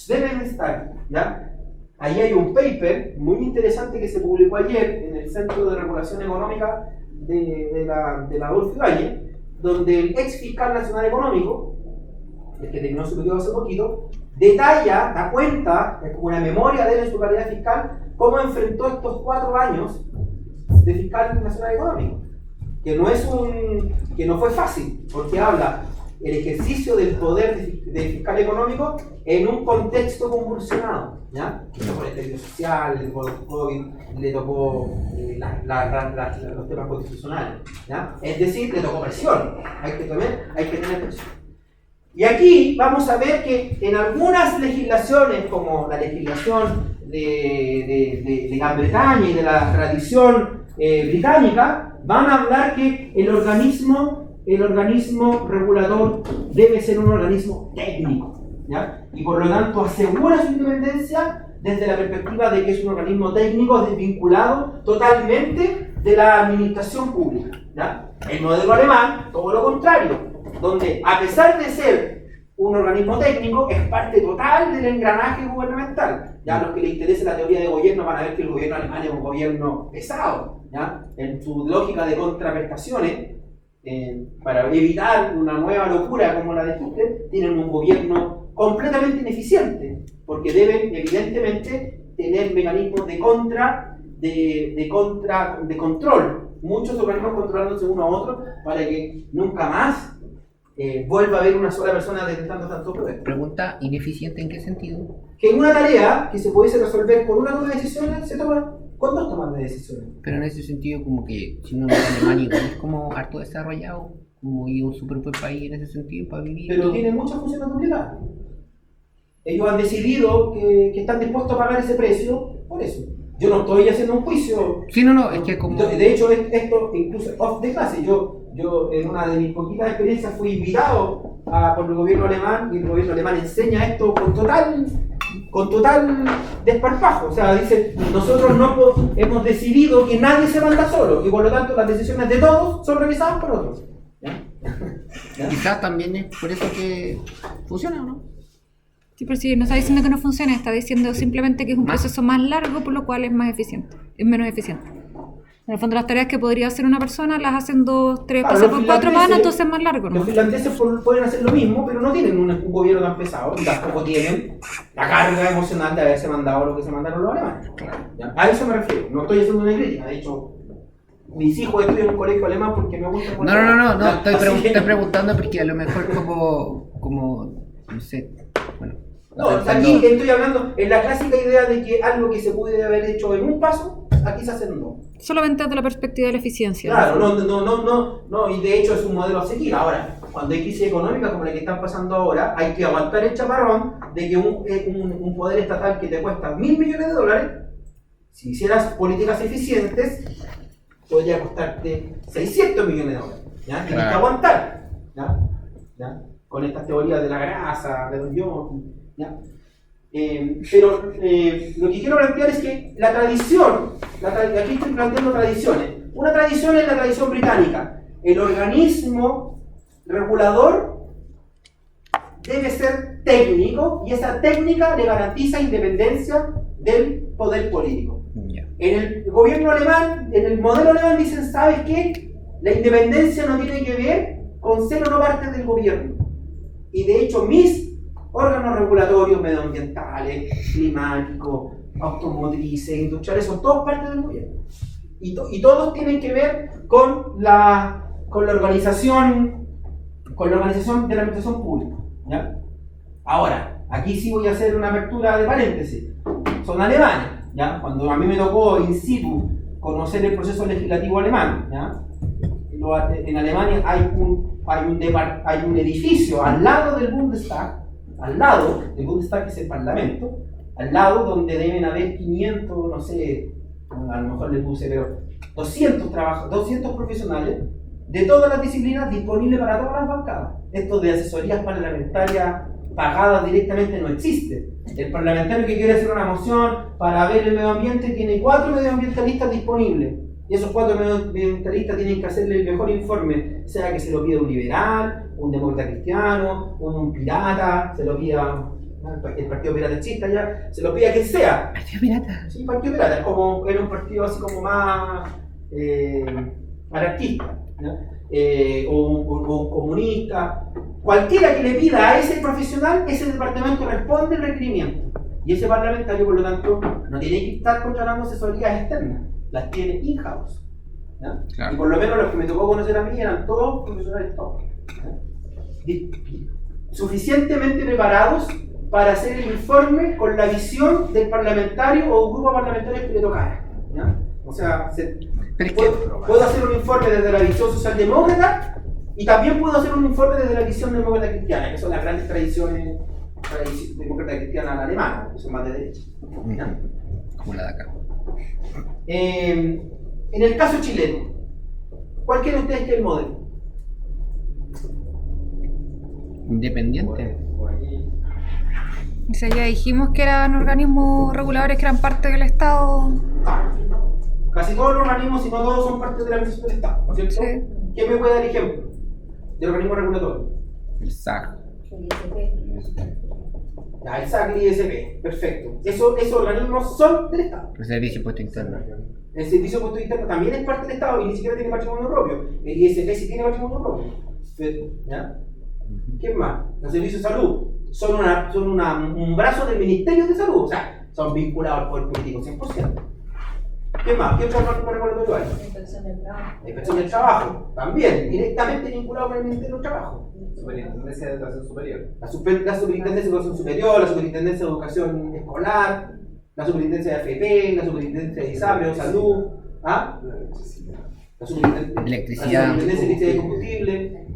deben estar? ¿Ya? Ahí hay un paper muy interesante que se publicó ayer en el Centro de Regulación Económica de la Adolfo Ibáñez, donde el ex fiscal nacional económico, el que terminó su periodo hace poquito, da cuenta, es como una memoria de él en su calidad fiscal, cómo enfrentó estos 4 años de fiscal nacional económico, que no fue fácil, porque habla el ejercicio del poder de fiscal económico en un contexto convulsionado, ¿ya? Le tocó el estallido social, le tocó el COVID, le tocó los temas constitucionales, ¿ya? Es decir, le tocó presión, hay que tener presión. Y aquí vamos a ver que en algunas legislaciones, como la legislación de Gran Bretaña y de la tradición británica, van a hablar que el organismo regulador debe ser un organismo técnico, ¿ya? Y por lo tanto asegura su independencia desde la perspectiva de que es un organismo técnico desvinculado totalmente de la administración pública, ¿ya? El modelo alemán, todo lo contrario, donde a pesar de ser un organismo técnico, es parte total del engranaje gubernamental. Ya a los que les interese la teoría de gobierno van a ver que el gobierno alemán es un gobierno pesado, ¿ya? En su lógica de contraprestaciones, para evitar una nueva locura como la de Hitler, tienen un gobierno completamente ineficiente, porque deben evidentemente tener mecanismos de control, muchos organismos controlándose uno a otro para que nunca más vuelva a haber una sola persona detentando tanto poder. Pregunta, ¿ineficiente en qué sentido? Que en una tarea que se pudiese resolver con una toma de decisiones, se toma con 2 tomas de decisiones. Pero en ese sentido, como que si uno ve Alemania igual es como harto desarrollado, como y un súper buen país en ese sentido para vivir. Pero todo. tienen muchas funciones duplicadas. Ellos han decidido que están dispuestos a pagar ese precio por eso. Yo no estoy haciendo un juicio. Sí, no, es que como... De hecho, esto incluso off de clase. Yo en una de mis poquitas experiencias fui invitado por el gobierno alemán, y el gobierno alemán enseña esto con total desparpajo. O sea, dice, nosotros hemos decidido que nadie se manda solo, y por lo tanto las decisiones de todos son revisadas por otros. ¿Ya? Quizás también es por eso que funciona, ¿o no? Sí, pero sí, no está diciendo que no funcione, está diciendo simplemente que es un proceso más largo, por lo cual es más eficiente, es menos eficiente. En el fondo, las tareas que podría hacer una persona las hacen 2, 3, Claro, pasan los por 4 manos, finlandeses- entonces es más largo, ¿no? Los finlandeses pueden hacer lo mismo, pero no tienen un gobierno tan pesado y tampoco tienen la carga emocional de haberse mandado lo que se mandaron los alemanes. ¿Ya? A eso me refiero, no estoy haciendo una crítica. De hecho, mis hijos estudian en un colegio alemán porque me gusta. No, Así que- estoy preguntando porque a lo mejor como no sé, bueno. No, pensando- aquí estoy hablando en la clásica idea de que algo que se puede haber hecho en un paso, aquí se hace en 2. Solamente desde la perspectiva de la eficiencia. Claro, no, y de hecho es un modelo a seguir. Ahora, cuando hay crisis económica como la que están pasando ahora, hay que aguantar el chaparrón de que un poder estatal que te cuesta $1.000 millones, si hicieras políticas eficientes, podría costarte $600 millones. ¿Ya? Tienes que aguantar. ¿Ya? Con estas teorías de la grasa, de los yodos. ¿Ya? Pero lo que quiero plantear es que la tradición, aquí estoy planteando tradiciones. Una tradición es la tradición británica. El organismo regulador debe ser técnico y esa técnica le garantiza independencia del poder político. Ya. En el gobierno alemán, en el modelo alemán dicen, ¿sabes qué? La independencia no tiene que ver con ser o no parte del gobierno. Y de hecho mis órganos regulatorios medioambientales, climáticos, automotrices, industriales, son todos parte del gobierno. Y todos tienen que ver con la organización de la administración pública. ¿Ya? Ahora, aquí sí voy a hacer una apertura de paréntesis. Son alemanes. ¿Ya? Cuando a mí me tocó in situ conocer el proceso legislativo alemán, ¿ya? En Alemania hay un edificio al lado del Bundestag, que es el Parlamento, al lado donde deben haber 500, no sé, a lo mejor le puse, pero 200 profesionales de todas las disciplinas disponibles para todas las bancadas. Esto de asesorías parlamentarias pagadas directamente no existe. El parlamentario que quiere hacer una moción para ver el medio ambiente tiene 4 medioambientalistas disponibles. Y esos 4 medioambientalistas tienen que hacerle el mejor informe, sea que se lo pida un liberal, un demócrata cristiano, un pirata, se lo pida el partido piratachista ya, se lo pida quien sea. Partido pirata. Sí, partido pirata, era un partido así como más anarquista, ¿ya? O un comunista. Cualquiera que le pida a ese profesional, ese departamento responde el requerimiento. Y ese parlamentario, por lo tanto, no tiene que estar contratando asesorías externas, las tiene in-house. Claro. Y por lo menos los que me tocó conocer a mí eran todos profesionales top. Suficientemente preparados para hacer el informe con la visión del parlamentario o grupo parlamentario que le tocara. ¿Ya? O sea, puedo hacer un informe desde la visión socialdemócrata y también puedo hacer un informe desde la visión demócrata cristiana, que son las grandes tradiciones demócrata cristiana alemana, que son más de derecha. ¿Ya? Como la de acá. En el caso chileno, ¿cuál creen ustedes que es el modelo? Independiente. O sea, ya dijimos que eran organismos reguladores que eran parte del Estado. Casi todos los organismos, si no todos, son parte de la administración del Estado, ¿no es cierto? Sí. ¿Quién me puede dar ejemplo de organismo regulatorio? El SAC. Ya, el SAC y el ISP, perfecto. Esos organismos son del Estado. El Servicio de Impuesto Interno. El Servicio de Impuesto Interno también es parte del Estado y ni siquiera tiene patrimonio propio. El ISP sí tiene patrimonio propio. ¿Ya? ¿Qué más? Los servicios de salud son un brazo del Ministerio de Salud, o sea, son vinculados al poder político 100%. ¿Qué más? ¿Qué otro marco regulatorio hay? La inspección del trabajo. La inspección del trabajo, también, directamente vinculado con el Ministerio del Trabajo. Superintendencia de Educación Superior. La Superintendencia de Educación Superior, la Superintendencia de Educación Escolar, la Superintendencia de AFP, la Superintendencia de ISAPRE, Salud, ¿ah? La Superintendencia Electricidad. de Combustible.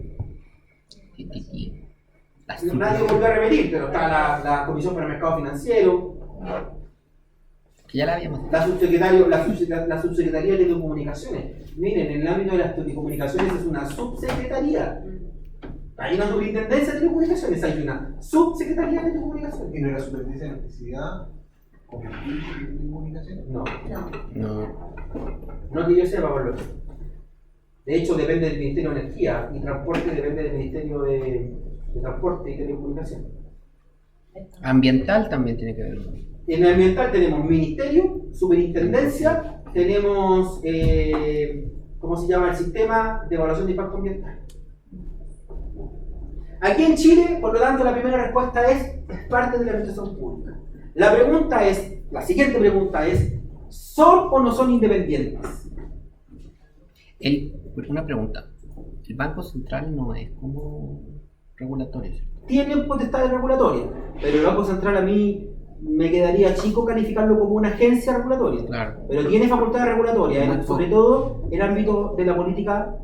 Nadie volvió a repetir, pero está la Comisión para el Mercado Financiero, Que ya la habíamos. la Subsecretaría de Telecomunicaciones. Miren, en el ámbito de las telecomunicaciones es una subsecretaría. Hay una superintendencia de telecomunicaciones, hay una subsecretaría de telecomunicaciones. ¿Y no era superintendencia de electricidad? ¿Combustible y telecomunicaciones? No, No. no que yo sepa, por lo que. De hecho, depende del Ministerio de Energía y Transporte depende del Ministerio de Transporte y Telecomunicaciones. Ambiental también tiene que ver. En el ambiental tenemos ministerio, superintendencia, tenemos, ¿cómo se llama? El sistema de evaluación de impacto ambiental. Aquí en Chile, por lo tanto, la primera respuesta es parte de la administración pública. La siguiente pregunta es, ¿son o no son independientes? Una pregunta. El Banco Central no es como regulatorio, ¿cierto? Tienen potestades regulatorias, pero el Banco Central a mí me quedaría chico calificarlo como una agencia regulatoria. Claro. Pero tiene facultades regulatorias, sobre todo en el ámbito de la política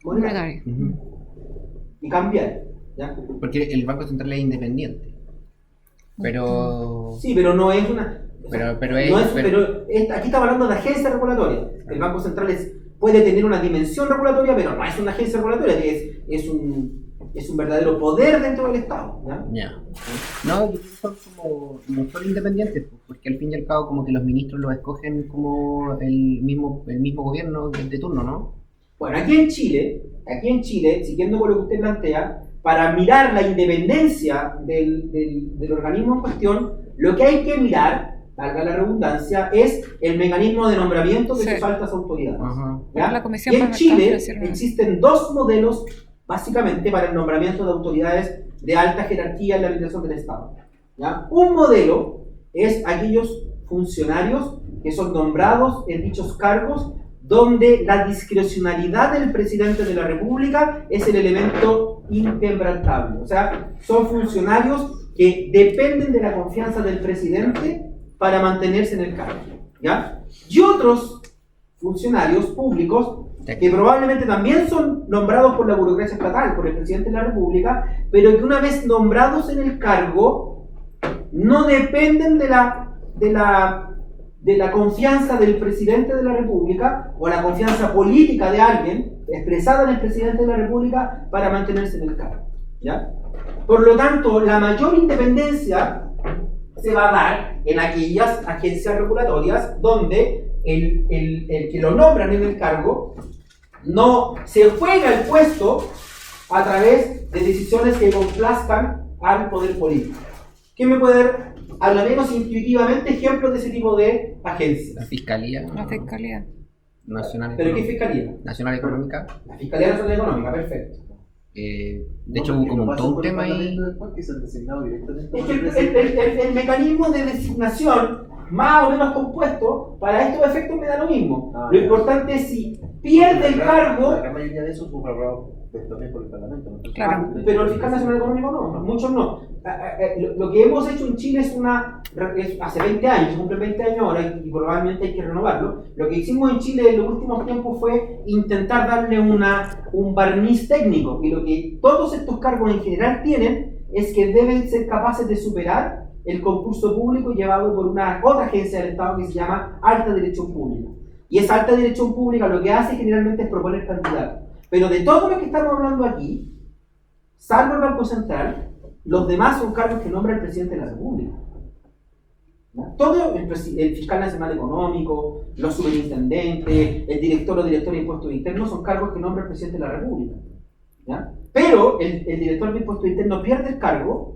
monetaria y cambiar. ¿Ya? Porque el Banco Central es independiente. Pero. Sí, pero no es una. Aquí estamos hablando de agencia regulatoria. El Banco Central puede tener una dimensión regulatoria, pero no es una agencia regulatoria, es un verdadero poder dentro del Estado. Ya. No, no son independientes, porque al fin y al cabo como que los ministros los escogen como el mismo gobierno de turno, ¿no? Bueno, aquí en Chile, siguiendo con lo que usted plantea, para mirar la independencia del organismo en cuestión, lo que hay que mirar, valga la redundancia, es el mecanismo de nombramiento de sus altas autoridades. ¿Ya? La Comisión Y en para el Chile Mercado Financiero. existen dos modelos, básicamente, para el nombramiento de autoridades de alta jerarquía en la administración del Estado. ¿Ya? Un modelo es aquellos funcionarios que son nombrados en dichos cargos donde la discrecionalidad del presidente de la República es el elemento inquebrantable. O sea, son funcionarios que dependen de la confianza del presidente para mantenerse en el cargo. ¿Ya? Y otros funcionarios públicos que probablemente también son nombrados por la burocracia estatal, por el presidente de la República, pero que una vez nombrados en el cargo no dependen de la confianza del presidente de la República o la confianza política de alguien expresada en el presidente de la República para mantenerse en el cargo. ¿Ya? Por lo tanto, la mayor independencia se va a dar en aquellas agencias regulatorias donde el que lo nombran en el cargo no se juega el puesto a través de decisiones que complazcan al poder político. ¿Quién me puede dar, a lo menos intuitivamente, ejemplos de ese tipo de agencias? La Fiscalía. La Fiscalía. Nacional. ¿Pero qué fiscalía? Nacional Económica. La Fiscalía Nacional Económica, perfecto. De hecho hubo como todo un tema ahí. Que se han designado directamente Es por que el presidente. el mecanismo de designación, más o menos compuesto, para estos efectos me da lo mismo. Lo importante es si pierde el cargo. La gran mayoría de esos fue aprobado también por el Parlamento, ¿no? Claro. Pero el fiscal nacional económico no, muchos no. Lo que hemos hecho en Chile hace 20 años, se cumplen 20 años ahora y probablemente hay que renovarlo. Lo que hicimos en Chile en los últimos tiempos fue intentar darle un barniz técnico, y lo que todos estos cargos en general tienen es que deben ser capaces de superar el concurso público llevado por una otra agencia del Estado que se llama Alta Dirección Pública. Y esa Alta Dirección Pública lo que hace generalmente es proponer candidatos. Pero de todo lo que estamos hablando aquí, salvo el Banco Central, los demás son cargos que nombra el presidente de la República. ¿Ya? Todo el fiscal nacional económico, los superintendentes, el director o directora de impuestos internos son cargos que nombra el presidente de la República. ¿Ya? Pero el director de impuestos internos pierde el cargo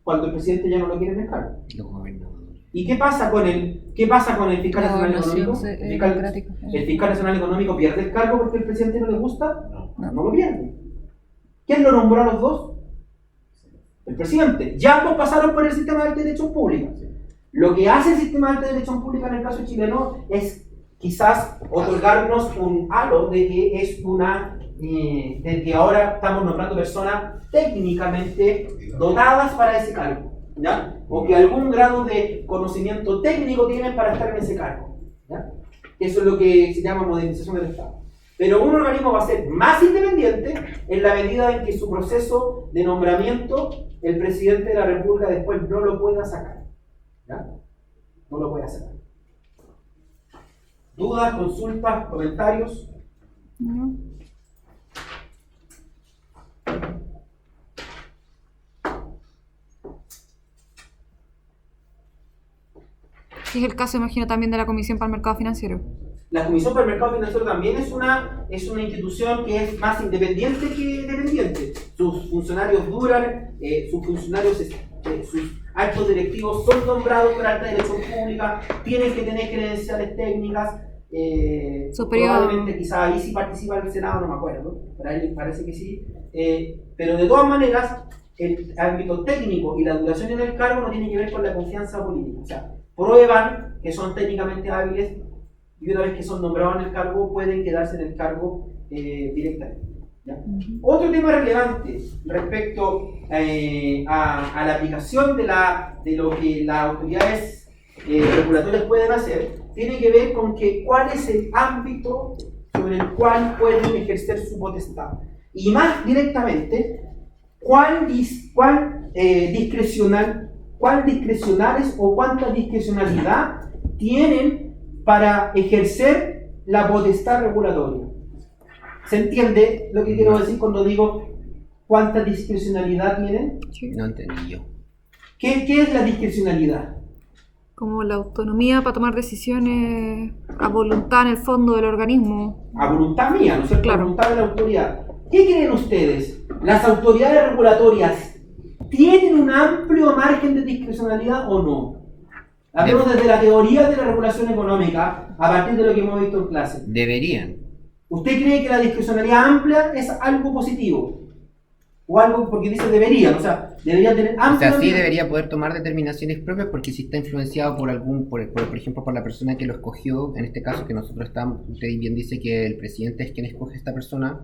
cuando el presidente ya no lo quiere en el cargo. Los gobernadores. ¿Y qué pasa con el fiscal La nacional evaluación económico? democrática. ¿El fiscal nacional económico pierde el cargo porque el presidente no le gusta? No. No lo pierde. ¿Quién lo nombró a los dos? El presidente. Ya ambos pasaron por el sistema de alta dirección pública. Lo que hace el sistema de alta dirección pública en el caso chileno es quizás otorgarnos un halo de que es de que ahora estamos nombrando personas técnicamente dotadas para ese cargo, ¿ya? O que algún grado de conocimiento técnico tienen para estar en ese cargo, ¿ya? Eso es lo que se llama modernización del Estado. Pero un organismo va a ser más independiente en la medida en que su proceso de nombramiento, el presidente de la República después no lo pueda sacar, ¿ya? No lo puede sacar. ¿Dudas, consultas, comentarios? No. Sí, es el caso, imagino, también de la Comisión para el Mercado Financiero. La Comisión para el Mercado Financiero también es una institución que es más independiente que dependiente. Sus funcionarios sus altos directivos son nombrados por alta dirección pública, tienen que tener credenciales técnicas. Probablemente quizá ahí sí participa el Senado, no me acuerdo, pero ahí parece que sí. Pero de todas maneras, el ámbito técnico y la duración en el cargo no tiene que ver con la confianza política. O sea, prueban que son técnicamente hábiles y una vez que son nombrados en el cargo pueden quedarse en el cargo directamente, ¿ya? Otro tema relevante respecto a la aplicación de lo que las autoridades regulatorias pueden hacer tiene que ver con cuál es el ámbito sobre el cual pueden ejercer su potestad y más directamente cuán discrecionales o cuánta discrecionalidad tienen para ejercer la potestad regulatoria. ¿Se entiende lo que quiero decir cuando digo cuánta discrecionalidad tienen? No entendí yo. ¿Qué es la discrecionalidad? Como la autonomía para tomar decisiones a voluntad en el fondo del organismo. A voluntad mía, ¿no es cierto? Claro. A voluntad de la autoridad. ¿Qué creen ustedes? ¿Las autoridades regulatorias tienen un amplio margen de discrecionalidad o no? Hablemos desde la teoría de la regulación económica, a partir de lo que hemos visto en clase. Deberían. ¿Usted cree que la discrecionalidad amplia es algo positivo? O algo, porque dice deberían, o sea, deberían tener O amplia... sea, sí debería poder tomar determinaciones propias porque si está influenciado por por ejemplo, por la persona que lo escogió, en este caso que nosotros estamos, usted bien dice que el presidente es quien escoge a esta persona,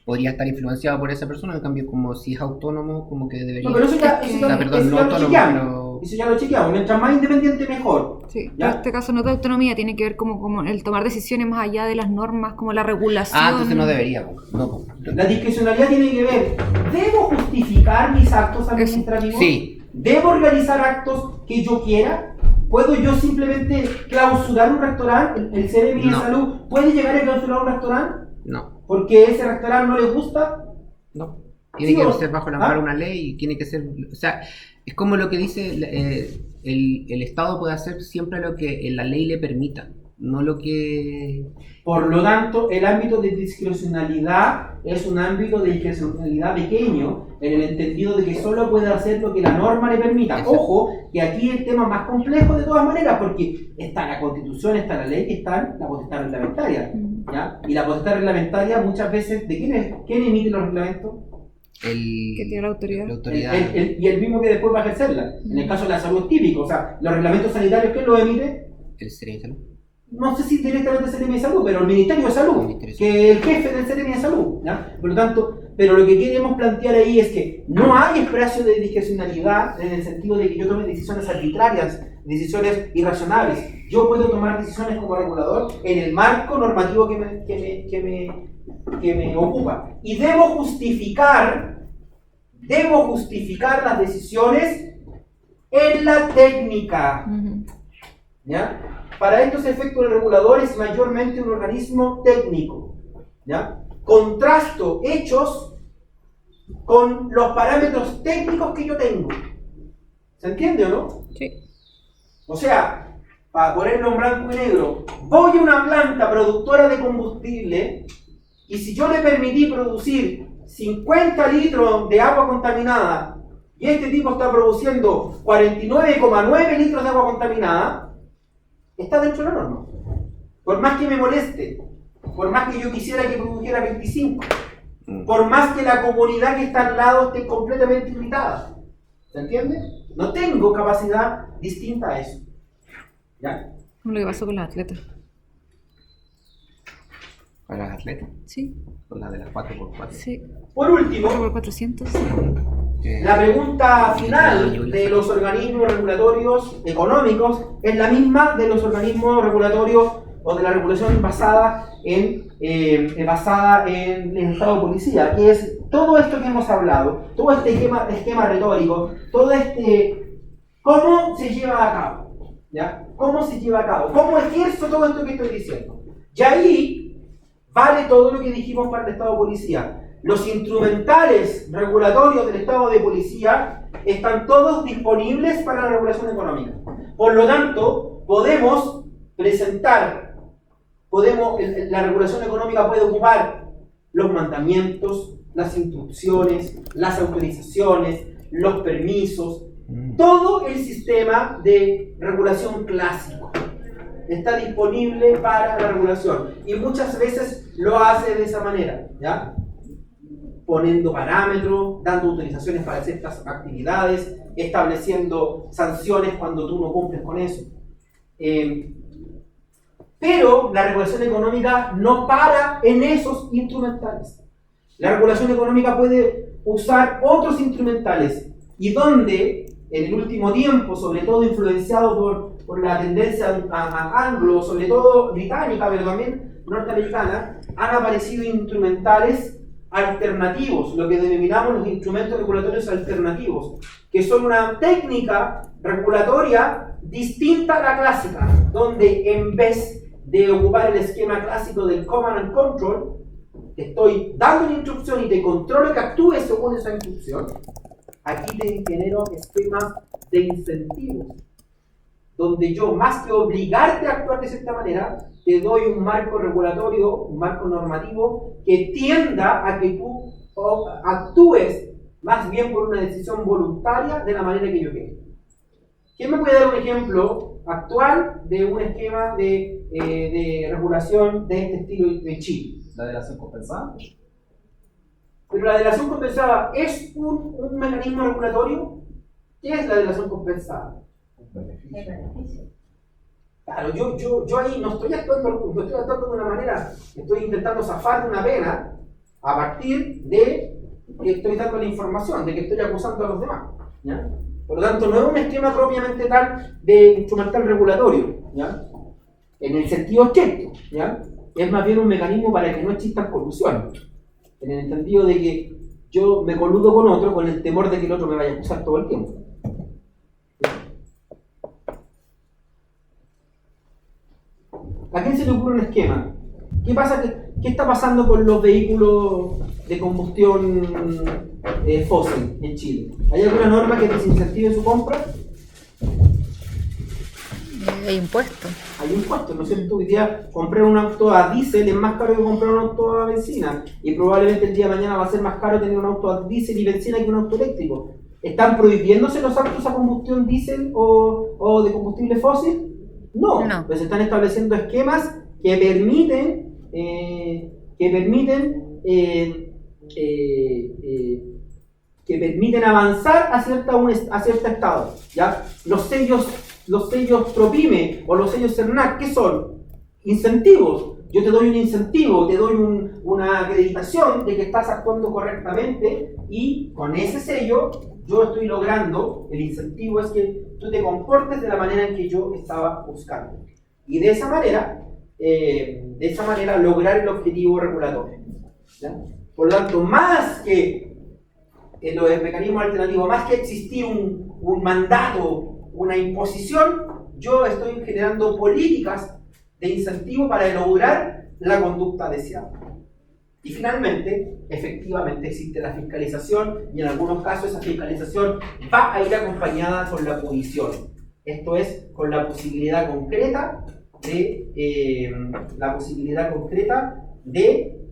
podría estar influenciado por esa persona, en cambio como si es autónomo, como que debería... No, pero eso ya, o sea, perdón, eso no ya lo autónomo, chequeamos. pero... Eso ya lo chequeamos. Mientras más independiente, mejor. Sí, ¿Ya? en este caso no es de autonomía, tiene que ver como el tomar decisiones más allá de las normas, como la regulación. Ah, entonces no debería. No. La discrecionalidad tiene que ver, ¿debo justificar mis actos administrativos? Sí. ¿Debo realizar actos que yo quiera? ¿Puedo yo simplemente clausurar un restaurante? ¿El CNMI de No. salud puede llegar a clausurar un restaurante? No. ¿Porque ese restaurante no les gusta? No. Tiene Sí, que o- ser bajo la ¿Ah? amparo de una ley y tiene que ser... O sea, es como lo que dice... el Estado puede hacer siempre lo que la ley le permita, no lo que... Por lo tanto, el ámbito de discrecionalidad es un ámbito de discrecionalidad pequeño, en el entendido de que solo puede hacer lo que la norma le permita. Exacto. Ojo, que aquí el tema más complejo de todas maneras, porque está la Constitución, está la ley, está la potestad reglamentaria, ¿ya? Y la potestad reglamentaria muchas veces, ¿de quién emite los reglamentos? Que tiene la autoridad. La autoridad. Y el mismo que después va a ejercerla. En el caso de la salud es típico, o sea, los reglamentos sanitarios, ¿quién los emite? El Ministerio de Salud. No sé si directamente el CNM de Salud, pero el Ministerio de Salud, Ministerio de que es el jefe del CNM de Salud, ¿ya? Por lo tanto, pero lo que queremos plantear ahí es que no hay espacio de discrecionalidad en el sentido de que yo tome decisiones arbitrarias, decisiones irracionables. Yo puedo tomar decisiones como regulador en el marco normativo que me ocupa. Y debo justificar las decisiones en la técnica, Ujú. ¿ya? Para estos efectos el regulador es mayormente un organismo técnico, ¿ya? Contrasto hechos con los parámetros técnicos que yo tengo. ¿Se entiende o no? Sí. O sea, para ponerlo en blanco y negro, voy a una planta productora de combustible y si yo le permití producir 50 litros de agua contaminada y este tipo está produciendo 49,9 litros de agua contaminada, está dentro de la norma. Por más que me moleste, por más que yo quisiera que produjera 25, por más que la comunidad que está al lado esté completamente irritada. ¿Se entiende? No tengo capacidad distinta a eso. ¿Ya? Como lo que pasó con los atletas. Para las atletas, Sí, con la de las 4x4. sí. Por último, 4x400. la pregunta final de los organismos regulatorios económicos es la misma de los organismos regulatorios o de la regulación basada en el estado de policía, que es todo esto que hemos hablado, todo este esquema retórico, todo este... ¿Cómo se lleva a cabo? ¿Ya? ¿Cómo se lleva a cabo? ¿Cómo ejerzo todo esto que estoy diciendo? Y ahí vale todo lo que dijimos para el estado de policía. Los instrumentales regulatorios del estado de policía están todos disponibles para la regulación económica. Por lo tanto, podemos presentar, la regulación económica puede ocupar los mandamientos, las instrucciones, las autorizaciones, los permisos, todo el sistema de regulación clásico está disponible para la regulación y muchas veces lo hace de esa manera, ¿ya? Poniendo parámetros, dando autorizaciones para ciertas actividades, estableciendo sanciones cuando tú no cumples con eso. Pero la regulación económica no para en esos instrumentales. La regulación económica puede usar otros instrumentales y donde en el último tiempo, sobre todo influenciado por la tendencia anglo, sobre todo británica, pero también norteamericana, han aparecido instrumentales alternativos, lo que denominamos los instrumentos regulatorios alternativos, que son una técnica regulatoria distinta a la clásica, donde en vez de ocupar el esquema clásico del command and control, te estoy dando una instrucción y te controlo que actúes según esa instrucción. Aquí te genero esquemas de incentivos, donde yo, más que obligarte a actuar de cierta manera, te doy un marco regulatorio, un marco normativo que tienda a que tú actúes más bien por una decisión voluntaria de la manera que yo quiero. ¿Quién me puede dar un ejemplo actual de un esquema de regulación de este estilo de Chile? ¿La delación compensada? Pero la delación compensada es un mecanismo regulatorio. ¿Qué es la delación compensada? Claro, yo ahí no estoy actuando de una manera, estoy intentando zafar de una pena a partir de que estoy dando la información, de que estoy acusando a los demás, ¿ya? Por lo tanto, no es un esquema propiamente tal de instrumental regulatorio, ¿ya? En el sentido estricto, ¿ya? Es más bien un mecanismo para que no existan colusiones, en el entendido de que yo me coludo con otro con el temor de que el otro me vaya a acusar todo el tiempo. ¿A quién se le ocurre un esquema? ¿Qué está pasando con los vehículos de combustión fósil en Chile? ¿Hay alguna norma que desincentive su compra? Hay impuestos. Hay impuestos, ¿no es cierto? Hoy día comprar un auto a diésel es más caro que comprar un auto a benzina y probablemente el día de mañana va a ser más caro tener un auto a diésel y benzina que un auto eléctrico. ¿Están prohibiéndose los autos a combustión diésel o de combustible fósil? No, pues están estableciendo esquemas que permiten avanzar a cierto estado, ¿ya? Los sellos PROPYME o los sellos CERNAC, ¿qué son? Incentivos. Yo te doy un incentivo, te doy una acreditación de que estás actuando correctamente y con ese sello yo estoy logrando, el incentivo es que tú te comportes de la manera en que yo estaba buscando. Y de esa manera lograr el objetivo regulatorio, ¿ya? Por lo tanto, más que los mecanismos alternativos, más que existir un mandato, una imposición, yo estoy generando políticas de incentivo para lograr la conducta deseada. Y finalmente, efectivamente existe la fiscalización y en algunos casos esa fiscalización va a ir acompañada con la punición. Esto es, con la posibilidad concreta de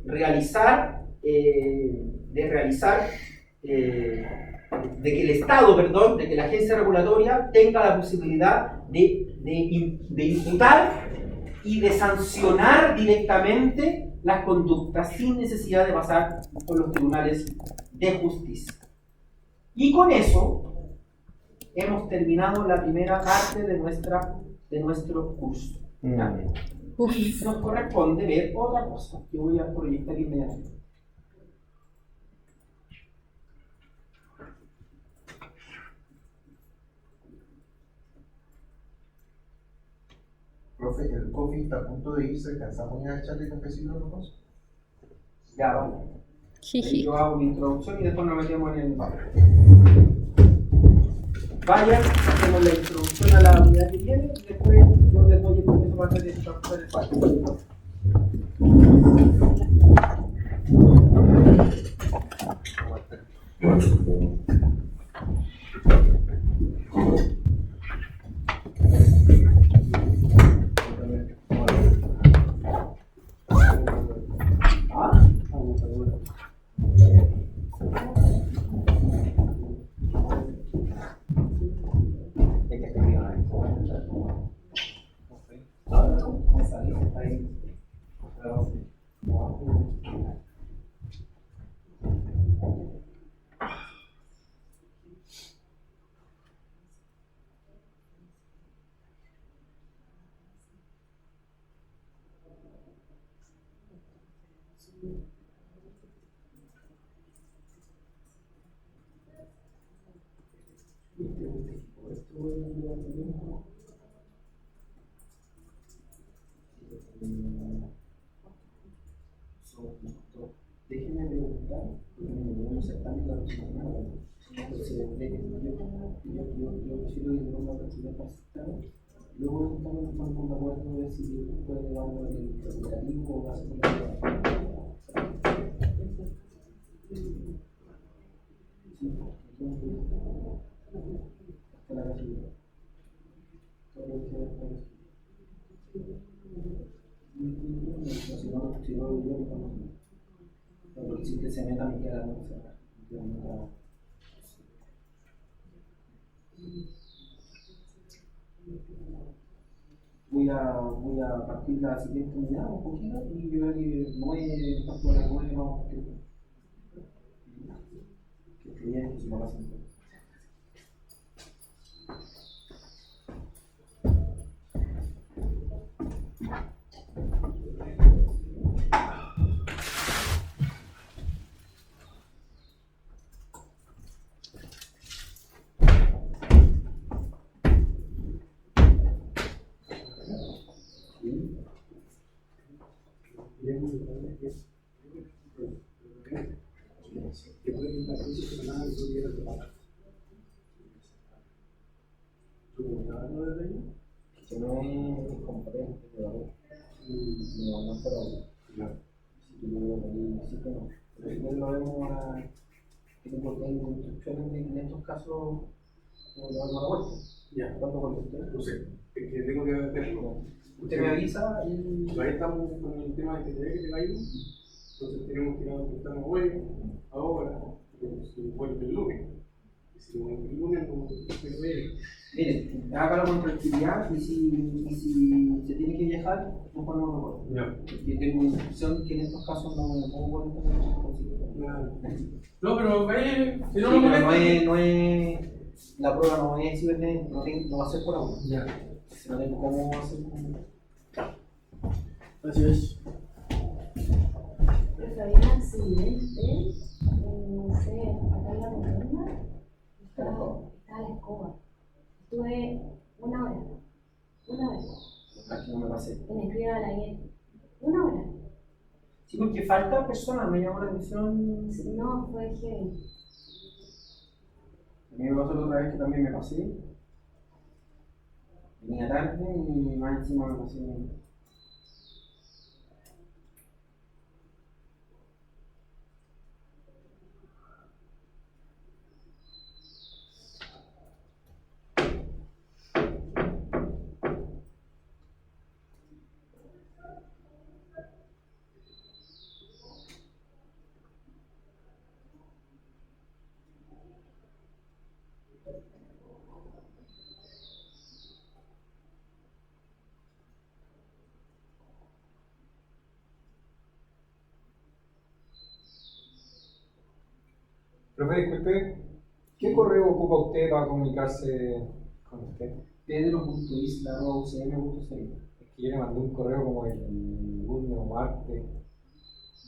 realizar de que el Estado, perdón, de que la agencia regulatoria tenga la posibilidad de imputar y de sancionar directamente las conductas sin necesidad de pasar por los tribunales de justicia. Y con eso hemos terminado la primera parte de nuestro curso. ¿Ya? Y nos corresponde ver otra cosa que voy a proyectar inmediatamente. Profe, el coffee está a punto de irse, ¿alcanzamos ya a echarle cafecito a los dos? Ya, vale. Yo hago mi introducción y después nos metemos en el papel. Vayan, hacemos la introducción a la unidad que viene y después yo les doy el permiso para hacer el papel. Déjenme preguntar, porque me voy a hacer tanto la próxima semana. Entonces, yo quiero ir a una partida para luego estamos de acuerdo de si puede darlo el operativo o va a ser porque si usted se meta me queda no se voy a partir la siguiente unidad un poquito y yo creo que no es por la nueva vamos que bien que se lo pasen. Que no es competente, ¿verdad? No es para uno. Si tú lo sí que no. Pero si no lo vemos a que te importen instrucciones de en estos casos no le damos la vuelta. Ya. ¿Cuánto con usted? No sé. Es que tengo que verlo. Usted me avisa y. Ahí estamos con el tema de que te caiga. Entonces tenemos que ajustarnos hoy, ahora, si vuelve el lunes. Si vuelve el lunes, no se ve. Miren, hágalo con tranquilidad y si se tiene que viajar, no ponemos recuerdo. Yo tengo una instrucción que en estos casos no me pongo no, pero si no lo no es la prueba no es cibernética, no va a ser por ahora. Si no tengo cómo hacer. Así es. Pero había un accidente, no sé, acá en la montaña, estaba la escoba. Estuve una hora. Aquí no me pasé. En escriba la guía. Una hora. Sí, porque falta personas, me llamó la atención. No, fue heavy. A mí me pasó la otra vez que también me pasé. Venía tarde y más encima me pasé. Profe, disculpe, ¿qué correo ocupa usted para comunicarse con usted? pedro.isla.ucm.cl. Es que yo le mandé un correo como el lunes o martes.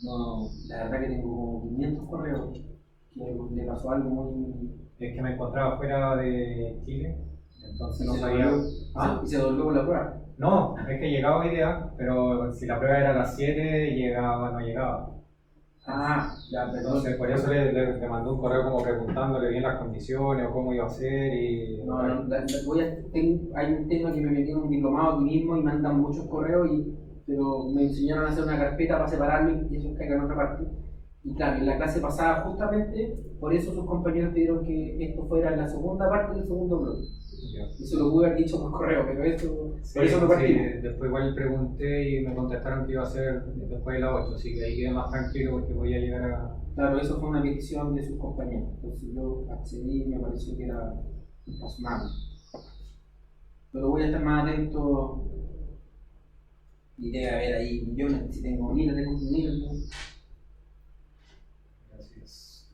No, la verdad que tengo como 500 correos. Que le pasó algo muy. Es que me encontraba fuera de Chile, entonces no se sabía. dobló. Y se dobló con la prueba. No, es que llegaba hoy día, pero si la prueba era a las 7, no llegaba. Ya, perdón. Entonces, por eso le mandé un correo como preguntándole bien las condiciones o cómo iba a ser y... No, hay un tema que me metí en un diplomado aquí mismo y mandan muchos correos, pero me enseñaron a hacer una carpeta para separarme y eso caiga en otra parte. Y claro, en la clase pasada justamente, por eso sus compañeros pidieron que esto fuera la segunda parte del segundo bloque. Eso lo pude haber dicho por correo, pero por eso me partí. Después igual pregunté y me contestaron que iba a ser después de las 8, así que ahí quedé más tranquilo porque voy a llegar a... Claro, eso fue una petición de sus compañeros, entonces yo accedí y me pareció que era razonable. Pero voy a estar más atento y debe haber ahí millones, si tengo miles de miles. Gracias.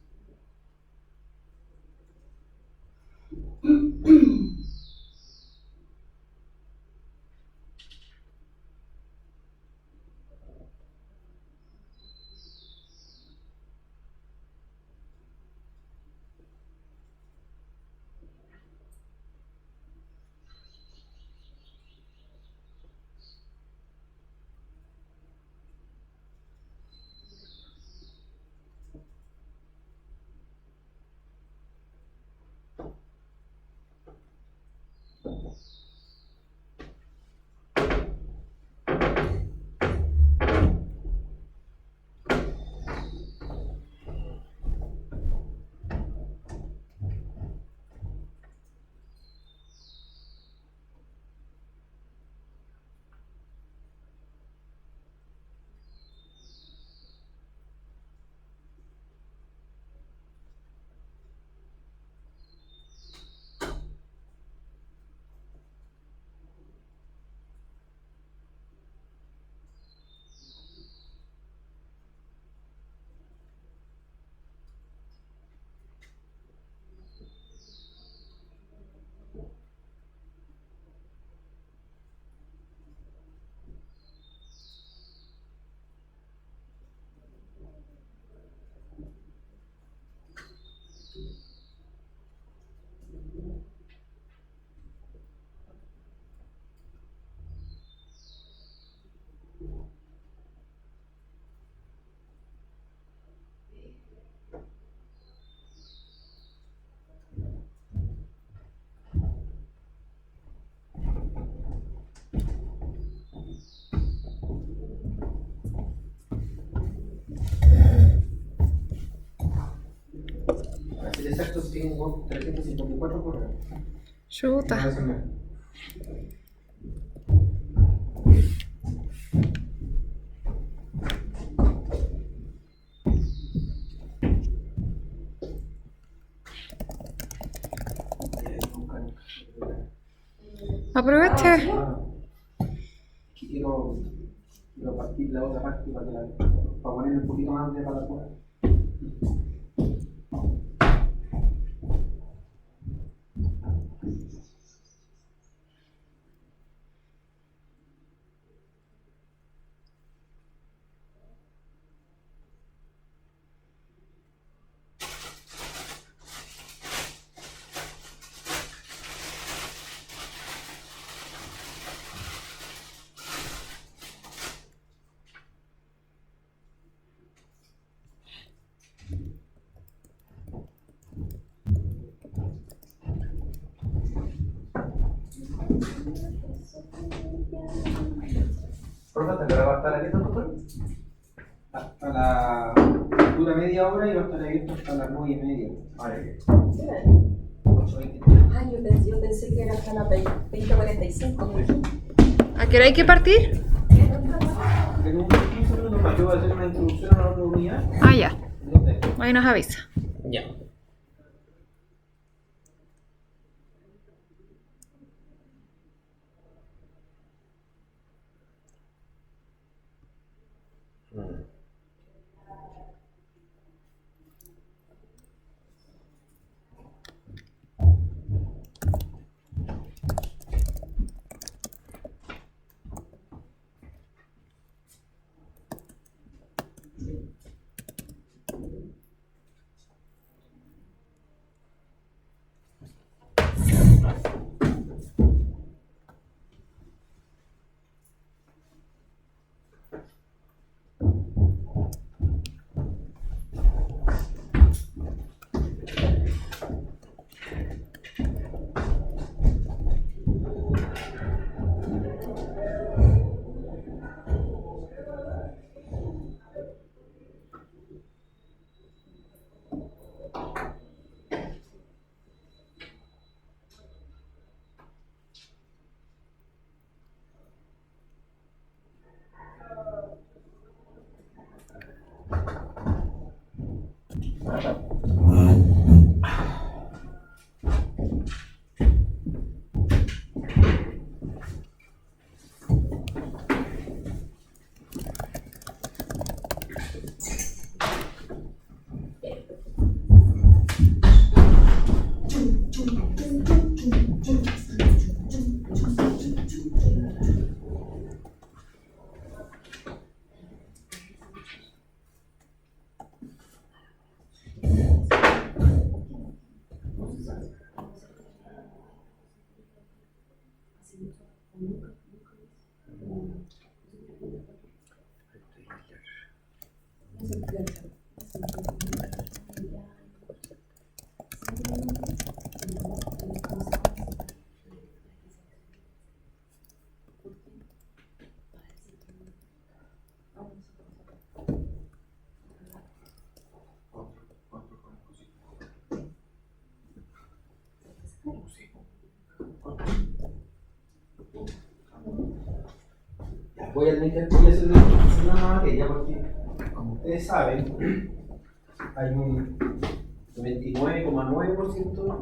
Para ser exactos, tengo 354 correos. Chuta. Aproveche. Quiero partir la otra parte para poner un poquito más de para la cuerda. Profe, ¿hasta qué hora va a estar abierto, doctor? Hasta la dura media hora y va a estar abierto hasta las 9:30. Vale. 8:20. Ay, yo pensé que era hasta las 20:45. ¿A qué hora hay que partir? En un 15 minutos más, yo voy a hacer una introducción a la otra unidad. Ah, ya. Ahí nos avisa. Ya. Voy a tener que hacer una nueva materia porque, como ustedes saben, hay un 29,9%